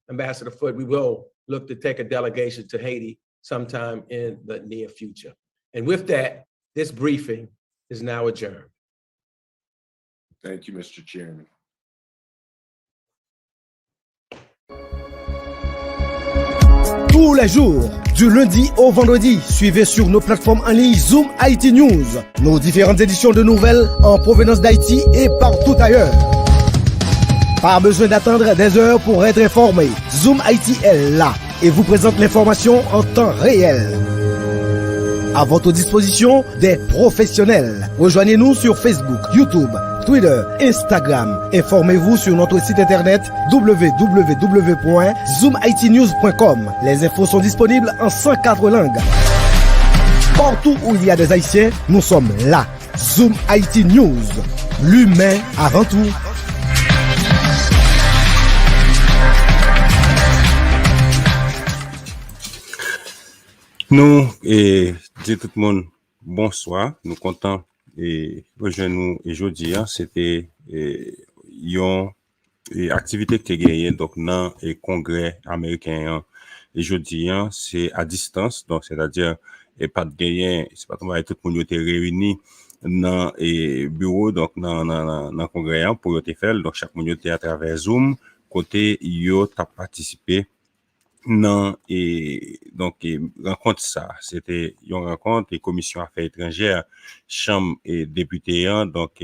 Ambassador Foote, we will look to take a delegation to Haiti sometime in the near future. And with that, this briefing is now adjourned. Thank you, Mr. Chairman. Tous les jours, du lundi au vendredi, suivez sur nos plateformes en ligne Zoom Haiti News, nos différentes éditions de nouvelles en provenance d'Haïti et partout ailleurs. Pas besoin d'attendre des heures pour être informé. Zoom Haiti est là et vous présente l'information en temps réel. À votre disposition, des professionnels. Rejoignez-nous sur Facebook, YouTube, Twitter, Instagram. Informez-vous sur notre site internet www.zoomhaitinews.com. Les infos sont disponibles en 104 langues. Partout où il y a des Haïtiens, nous sommes là. Zoom Haiti News. L'humain avant tout. Nous et dit tout le monde bonsoir, nous contents et rejoindre nous aujourd'hui. C'était une activité qui est gagnée donc dans le congrès américain et aujourd'hui c'est à distance, donc c'est-à-dire et pas de gagner, c'est pas tout le monde était réuni dans le bureau donc dans congrès pour te faire, donc chaque monde était à travers Zoom côté yo t'a participé. Non, et donc, rencontre ça, c'était une rencontre et commission affaires étrangères, chambre et député, donc,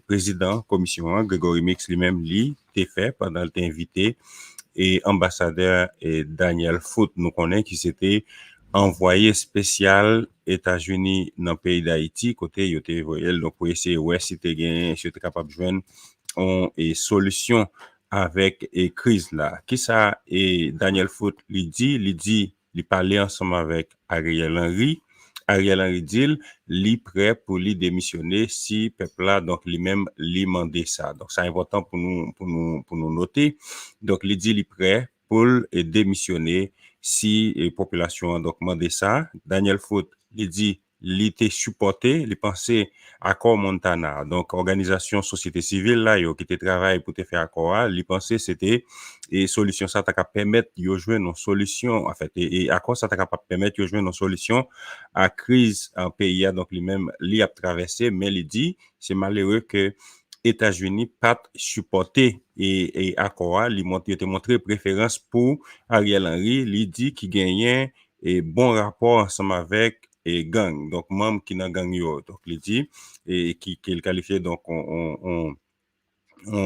président commission, Grégory Mix lui-même, t'est fait pendant le invité, et ambassadeur Daniel Foote, nous connaissons qui c'était envoyé spécial États-Unis dans le pays d'Haïti, côté yote voyel, donc pour essayer ouais si t'es gagné, si t'es capable de joindre une solution avec et crise là. Qui ça et Daniel Foote lui dit, il parlait ensemble avec Ariel Henry. Ariel Henry dit, li prêt pour lui démissionner si peuple là donc lui-même lui mandé ça. Donc c'est important pour nous noter. Donc il dit li prêt pour démissionner si population donc mandé ça. Daniel Foote il dit il était supporté, il pensait accord Montana, donc organisation société civile là yo qui te travaille pour te faire accord, il pensait c'était et solution ça t'a permettre yo jouer une solution en fait et accord ça t'a capable permettre yo jouer une solution à crise en pays donc lui-même li a traversé mais il dit c'est malheureux que États-Unis pas supporté et accord il te montré préférence pour Ariel Henry, il dit qu'il gagnait et bon rapport ensemble avec et gang, donc membre qui n'a gang yo, donc il dit et qui est qualifié donc on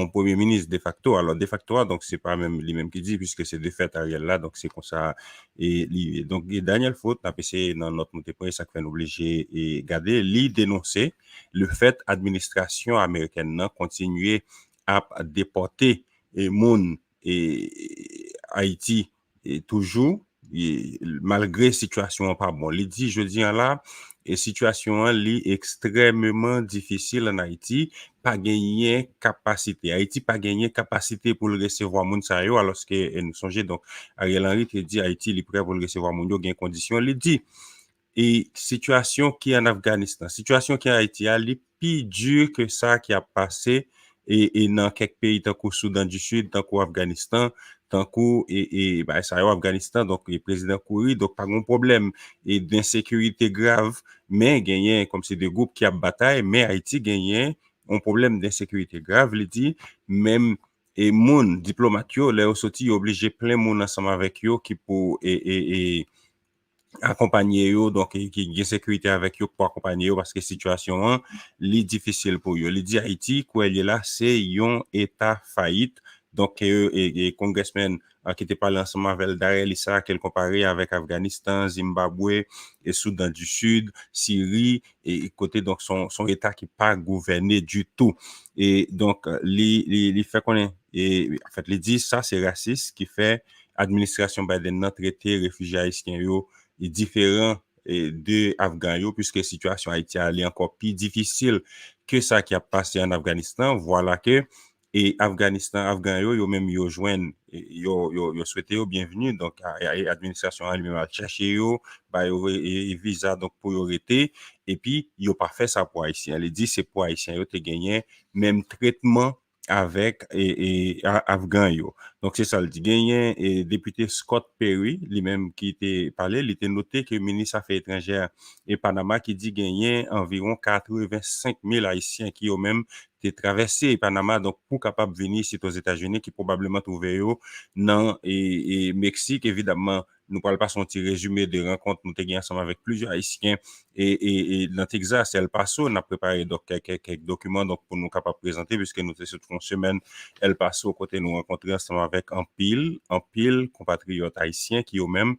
premier ministre de facto. Alors de facto donc c'est pas même lui-même qui dit puisque c'est de fait Ariel là, donc c'est comme ça et donc Daniel Foote a passé dans notre montée point ça fait obligé et garder lui dénoncer le fait administration américaine n'a continuer à déporter et moun et Haïti et toujours et malgré situation pas bon. Il dit je dis là et situation li extrêmement difficile en Haïti, pas gagner capacité. Haïti pas gagner capacité pour le recevoir moun sa yo alors que nous songez donc Ariel Henry te dit Haïti li prêt pour le recevoir moun yo gain condition. Il dit et situation qui en Afghanistan, situation qui en Haïti a li plus dur que ça qui a passé et dans quelques pays tant qu'au Soudan du Sud, tant qu'au Afghanistan, tankou bah ça au Afghanistan donc le président couru donc pas de problème et d'insécurité grave mais gagné comme c'est des groupes qui a bataille mais Haïti gagné un problème d'insécurité grave il dit même et moun diplomate yo là sorti obligé plein moun ensemble avec yo qui pour et accompagner yo donc qui gagne sécurité avec yo pour accompagner yo parce que situation hein, li difficile pour yo. Il dit Haïti quoi il est là c'est un état faillite donc et congressman qui était parlé ensemble avec Darrell Issa qu'elle comparait avec Afghanistan, Zimbabwe et Soudan du Sud, Syrie et côté donc son état qui pas gouverné du tout et donc li fait connaître et en fait il dit ça c'est raciste qui fait administration Biden nan traité réfugiés haïtiens yo est différent de Afghan yo puisque situation Haïti est encore plus difficile que ça qui a passé en Afghanistan. Voilà que et Afghan yo même yo joindre yo souhaité yo bienvenue donc administration elle-même a cherché yo ba yo visa donc pour yo rester et puis yo pas fait ça pour haïtien. Elle dit c'est pour haïtien yo te gagné même traitement avec et Afghan yo. Donc c'est ça le dit gagné et député Scott Perry lui-même qui était parlé, il était noté que ministre affaires étrangères et Panama qui dit gagné environ 85 000 haïtiens qui ont même été traversé Panama donc pour capable venir ici aux États-Unis qui probablement trouvé yo dans et Mexique évidemment nous parle pas son petit résumé de rencontres nous t'ai ensemble avec plusieurs haïtiens et dans Texas El Paso on a préparé donc quelques documents donc pour nous capable présenter puisque nous cette semaine El Paso côté nous rencontrer ensemble avec en pile compatriotes haïtiens qui eux même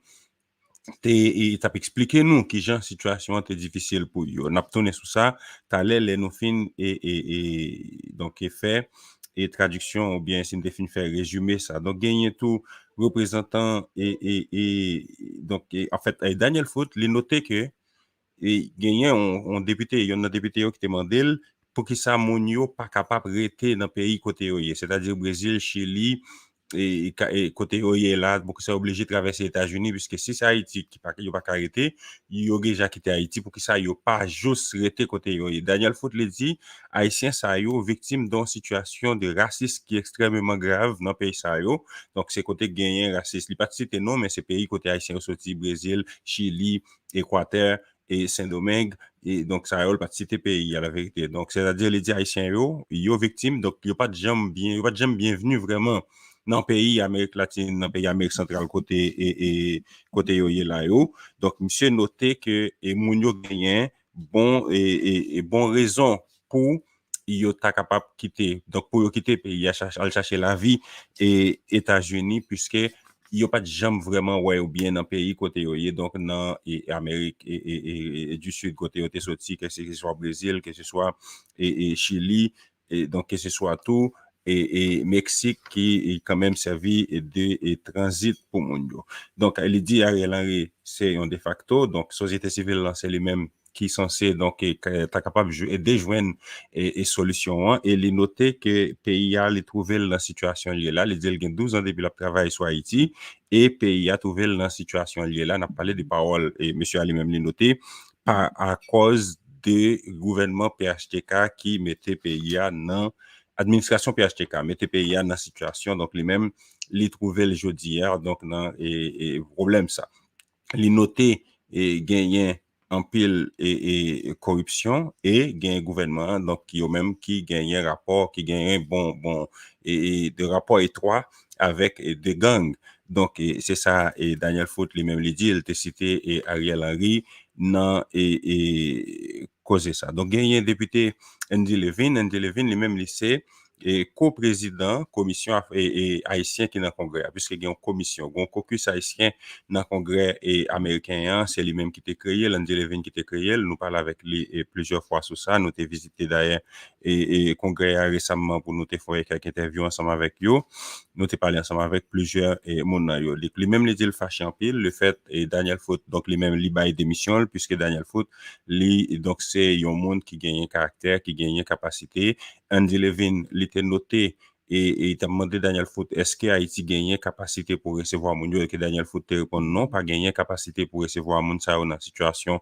t'as expliqué nous qui genre situation était difficile pour eux on a tourné sur ça t'allais les nous fin et donc fait et traduction ou bien c'est défini faire résumer ça donc gagner tout représentant et donc en fait Daniel Foote il noté que et gagner on député il y en a député qui demandé pour que ça moun yo pas capable rester dans pays côté yo c'est-à-dire Brésil, Chili et côté yo là pour que ça obligé de traverser les États-Unis puisque si c'est Haïti qui pas yo pas arrêter yo déjà quitté Haïti pour que ça yo pas juste rester côté yo. Daniel Foote le dit haïtien ça yo victime d'une situation de racisme qui est extrêmement grave dans pays ça yo donc c'est côté gagner raciste il pas cité non mais c'est pays côté haïtien sorti Brésil, Chili, Équateur et Saint-Domingue et donc ça a pas cité pays à la vérité donc c'est-à-dire les haïtiens yo victime donc yo pas de jambe bienvenue vraiment dans pays Amérique latine dans pays Amérique centrale côté et côté yo là yo donc monsieur noté que et moun yo gagné bon et bon raison pour yo ta capable quitter donc pour yo quitter pays al chercher la vie et États-Unis puisque yo pas de jambe vraiment ouais ou bien dans pays côté yo donc dans Amérique et du sud côté yo te sorti que ce soit Brésil que ce soit et Chili et donc que ce soit tout et Mexique qui est quand même servi de transit pour moun yo. Donc il dit Ariel Henry c'est un de facto donc société civile là c'est lui-même qui censé donc être capable de joindre et solution et les noter que pays a les trouvé dans situation liée là il dit il y a 12 ans depuis le travail sur Haïti et pays a trouvé dans situation liée là n'a parlé de paroles et monsieur Ali même les noté par à cause de gouvernement PHTK qui mettait pays dans administration PHTK mettait pays dans situation donc les mêmes les trouver le jeudi hier donc dans et problème ça les noter et gagner en pile et corruption et gain gouvernement donc qui au même qui gagne un rapport qui gagne bon et de rapport étroit avec des gangs donc c'est ça et Daniel Foote lui-même lui dit il était cité et Ariel Henry non et causer ça donc gagne député Andy Levin lui-même lycée et co-président commission et haïtien qui dans congrès puisque il y a une commission un caucus haïtien dans congrès et américain c'est lui-même qui t'a créé Andy Levin qui t'a créé nous parle avec lui plusieurs fois sur ça nous t'ai visité d'ailleurs et congrès récemment pour nous t'ai fait quelques interviews ensemble avec eux nous t'ai parlé ensemble avec plusieurs et mon yo lui-même lui dit le fâché en pile le fait et Daniel Foote donc lui-même li bail démission puisque Daniel Foote lui donc c'est un monde qui gagne caractère qui gagne capacité Andy Levin était noté et il t'a demandé Daniel Foote est-ce que Haïti gagne capacité pour recevoir mon et que Daniel Foote te répond non pas gagner capacité pour recevoir mon ça dans situation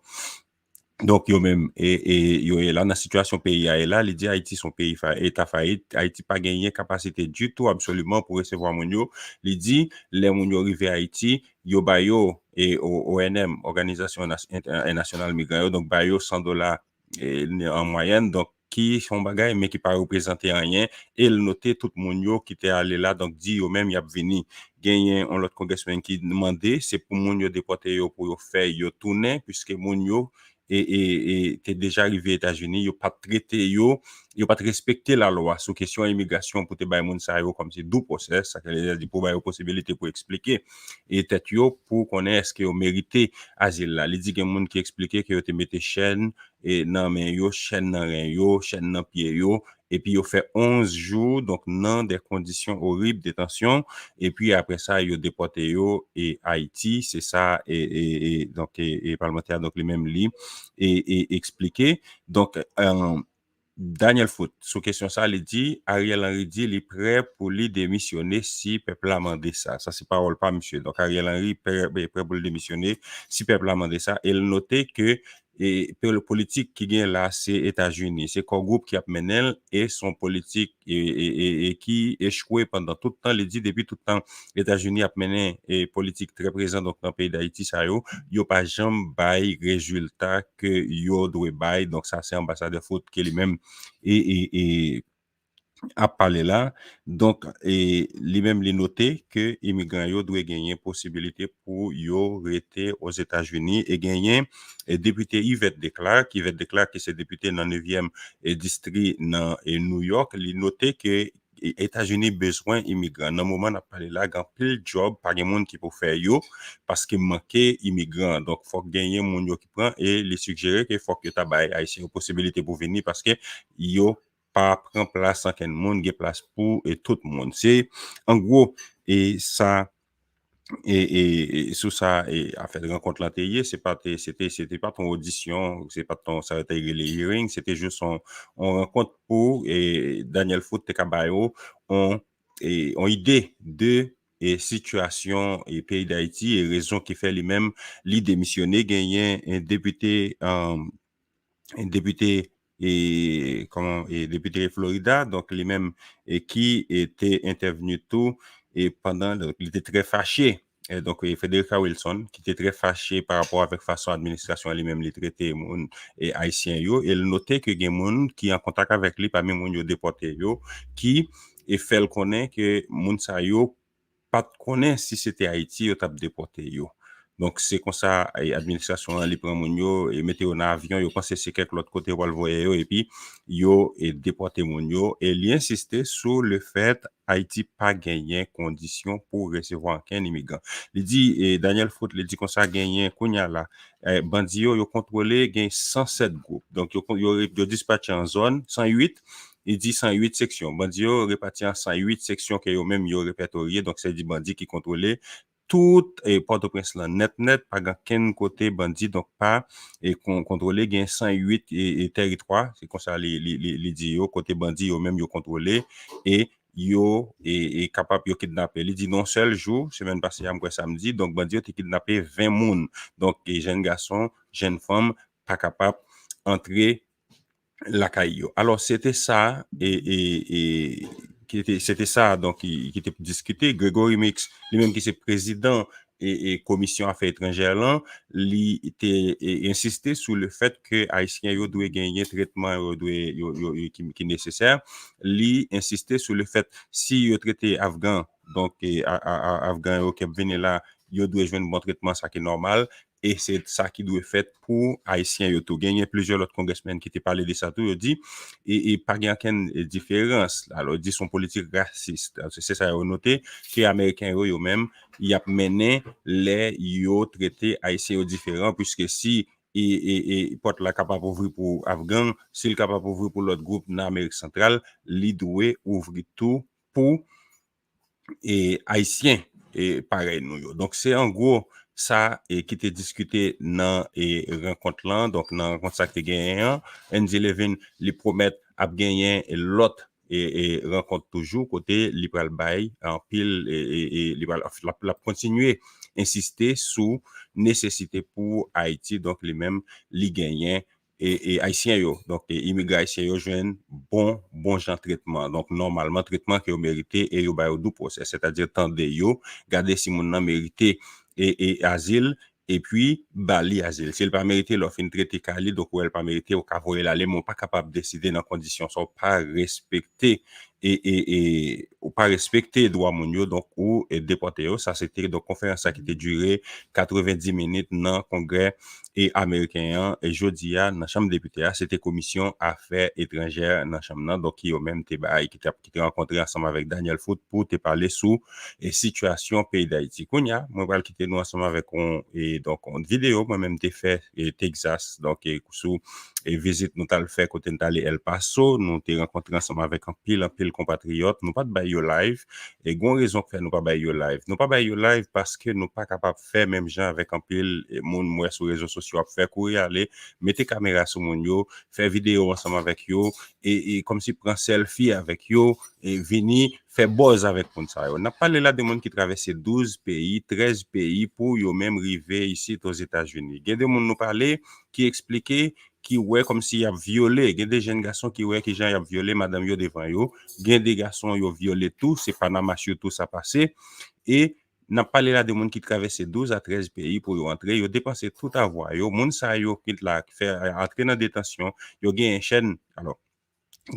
donc yo même et yo est là dans situation pays est là il dit Haïti son pays état faillite Haïti pas gagner capacité du tout absolument pour recevoir mon yo il dit les mon yo arrivé Haïti yo ba yo et ONM organisation nationale migrant donc ba yo $100 en moyenne donc qui sont bagaille mais qui pas représenter rien et il notait tout monde yo qui était allé là donc dit yo même y a venu gagner un autre congressman qui demandait c'est pour monde yo déporter yo pour yo faire yo tourner puisque monde yo et t'es déjà arrivé aux États-Unis yo pas traité yo pas respecté la loi sur question immigration pour te bay moun sa yo comme c'est dou process ça veut dire pour bay possibilité pour expliquer et tête yo pour connaître est-ce que yo mérité asile là il dit que moun qui expliquer que yo te mette chaîne et nan men yo chaîne nan ren yo chaîne nan pied yo et puis yo fait 11 jours donc dans des conditions horribles de détention et puis après ça yo déporté yo et Haïti c'est ça et donc et parlementaire donc les mêmes livres et expliquer donc Daniel Foote sur question ça il dit Ariel Henry dit il est prêt pour lui démissionner si peuple a demandé ça c'est parole pas monsieur donc Ariel Henry prêt pour le démissionner si peuple a demandé ça et il notait que et pour le politique qui gagne là c'est États-Unis c'est quoi groupe qui a mené et son politique et qui échoué pendant tout le temps il dit depuis tout le temps États-Unis a mené et politique très présent donc dans le pays d'Haïti ça yo pas jamais bail résultat que yo doit bail donc ça c'est ambassadeur Foote qui lui-même et a parlé là donc et lui-même les noté que immigrants yo doit gagner possibilité pour yo rester aux États-Unis et gagner et député Yvette Declarque qui c'est député dans 9e district dans New York il noté que États-Unis besoin immigrants dans moment n'a parlé là grand pile job pas de monde qui peut faire yo parce que manquait immigrants donc faut gagner monde yo qui prend et les suggérer que faut que ta bail haïtien possibilité pour venir parce que yo pas prendre place sans qu'un monde ait place pour et tout le monde c'est en gros et ça et sous ça et à faire de rencontre l'antérieur c'était pas ton audition c'est pas ton ça a été les hearings c'était juste on rencontre pour et Daniel Foote Kabayo on idée de et situation et pays d'Haïti et raison qui fait lui-même lui démissionner gagner un député et député Florida donc les mêmes et qui était intervenu tout et pendant il était très fâché et donc Federica Wilson qui était très fâché par rapport avec façon administration lui-même les traités et haïtien yo et il notait que gen moun qui en contact avec lui parmi moun yo déporté yo qui et fait le connaît que moun sa yo pas connaît si c'était Haïti yo t'a déporté yo Donc, c'est comme ça, l'administration, li prend moun yo, et mette yo dans avion, yo pense c'est quelque l'autre côté, pour le voyer yo, et puis, yo, et déporter moun yo, et li insisté sur le fait, Haïti pas gagné condition pour recevoir aucun immigrant. Il dit, et Daniel Foote, il dit qu'on ça gagné, kounya là, bandi yo contrôlé, gagne 107 groupes. Donc, yo dispatché en zone, 108, il dit 108 sections. Bandi yo réparti en 108 sections que yo même yo répertorié, donc c'est dit bandi qui contrôlait tout et Port-au-Prince là net pas aucun côté bandit donc pas et contrôler gain 108 et territoire c'est comme ça les dit yo côté bandit yo même yo contrôler et yo et capable yo kidnapper il dit non seul jour semaine passée après samedi donc bandit yo te kidnappé 20 moun donc les jeunes garçons jeunes femmes pas capable entrer la caillou. Alors c'était ça c'était ça donc qui était discuté Grégory Mix lui-même qui est président et commission affaires étrangères là il était insisté sur le fait que haïtien yo doit gagner traitement qui nécessaire il insisté sur le fait si yo traité afghan donc afghan yo qui venir là yo doit joindre bon traitement ça qui est normal et c'est ça qui doit être fait pour haïtiens yo tout gagner plusieurs autres congressmen qui étaient parlé de ça tout yo dit et pas aucune différence alors dit son politique raciste c'est ça yo noté que américain yo même y a mené les yo traité haïtiens différents puisque si et porte la capable ouvrir pour afghan s'il capable ouvrir pour l'autre groupe dans Amérique centrale li doit ouvrir tout pour et haïtien et pareil nous donc c'est en gros ça et qui était discuté dans et rencontre là donc dans rencontre ça qui gagné Andy Levin lui promet à gagner l'autre et rencontre toujours côté liberal bail en pile et liberal la continuer insister sur nécessité pour Haïti donc les mêmes li gagner et haïtien yo donc immigrants haïtiens yo joine bon genre traitement donc normalement traitement que yo mérité et yo ba yo dou procès c'est-à-dire tande yo garder si moun nan mérité et asile et puis bali asile s'il pas mérité l'offre une traité kali donc ou elle pas mérité ou ka voyer l'aller mon pas capable décider dans conditions sont pas respecter et ou pas respecter droit moun yo donc ou déporter yo ça c'était donc conférence ça qui était duré 90 minutes dans congrès et américain et jodi a dans chambre député c'était commission affaires étrangères dans chambre donc qui au même qui était rencontré ensemble avec Daniel Foote pour te parler sous et situation pays d'Haïti kounya moi va quitter nous ensemble avec et donc une vidéo moi même t'ai fait et Texas donc et sous et visite nous t'al fait côté t'aller El Paso nous t'ai rencontré ensemble avec un pile compatriotes nous pas de bail live et gon raison que nous pas bail live parce que nous pas capable faire même gens avec un pile monde moi sur réseaux sociaux faire courir aller mettre caméra sur mon yo faire vidéo ensemble avec yo et comme si prend selfie avec yo et venir faire buzz avec moun ça on a parlé là de monde qui traverser 12 pays 13 pays pour yo même arriver ici aux États-Unis il y a des monde nous parler qui expliquer qui ouais comme s'il y a violé il y a des jeunes garçons qui ouais qui gens y a violé madame yo devant yo il y a des garçons yo violé tout c'est Panama tout ça passé et n'a parlé là de monde qui traverse 12 à 13 pays pour rentrer yo dépenser tout avoir yo monde ça yo qui là faire entrer dans détention yo gagne une chaîne alors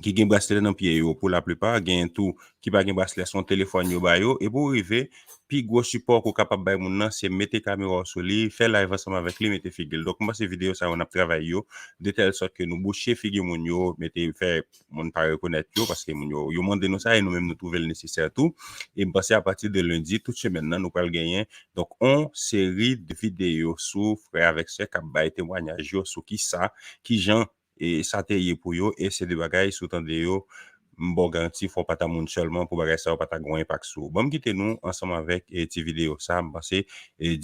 qui gagne bracelet dans pied yo pour la plupart gagne tout qui pas gagne bracelet son téléphone yo ba yo et pour arriver puis gros support qu'on capable bay moun nan c'est mettre caméra sur lui faire live ensemble avec lui mettre figure donc moi ces vidéos ça on a travaillé yo de telle sorte que nous boucher figure moun yo mettre faire moun pas reconnaître yo parce que moun yo demande nous ça et nous même nous trouver le nécessaire tout et me passer à partir de lundi toute semaine nous pas gagner donc on série de vidéos sur frère avec ce cap bay témoignage yo sur qui ça qui gens et ça t'est pour yo et c'est des bagages sous tande yo bon garantie faut pas ta moun seulement pour bagage ça pas ta gros impact sur bon quitter nous ensemble avec et vidéo ça me passer et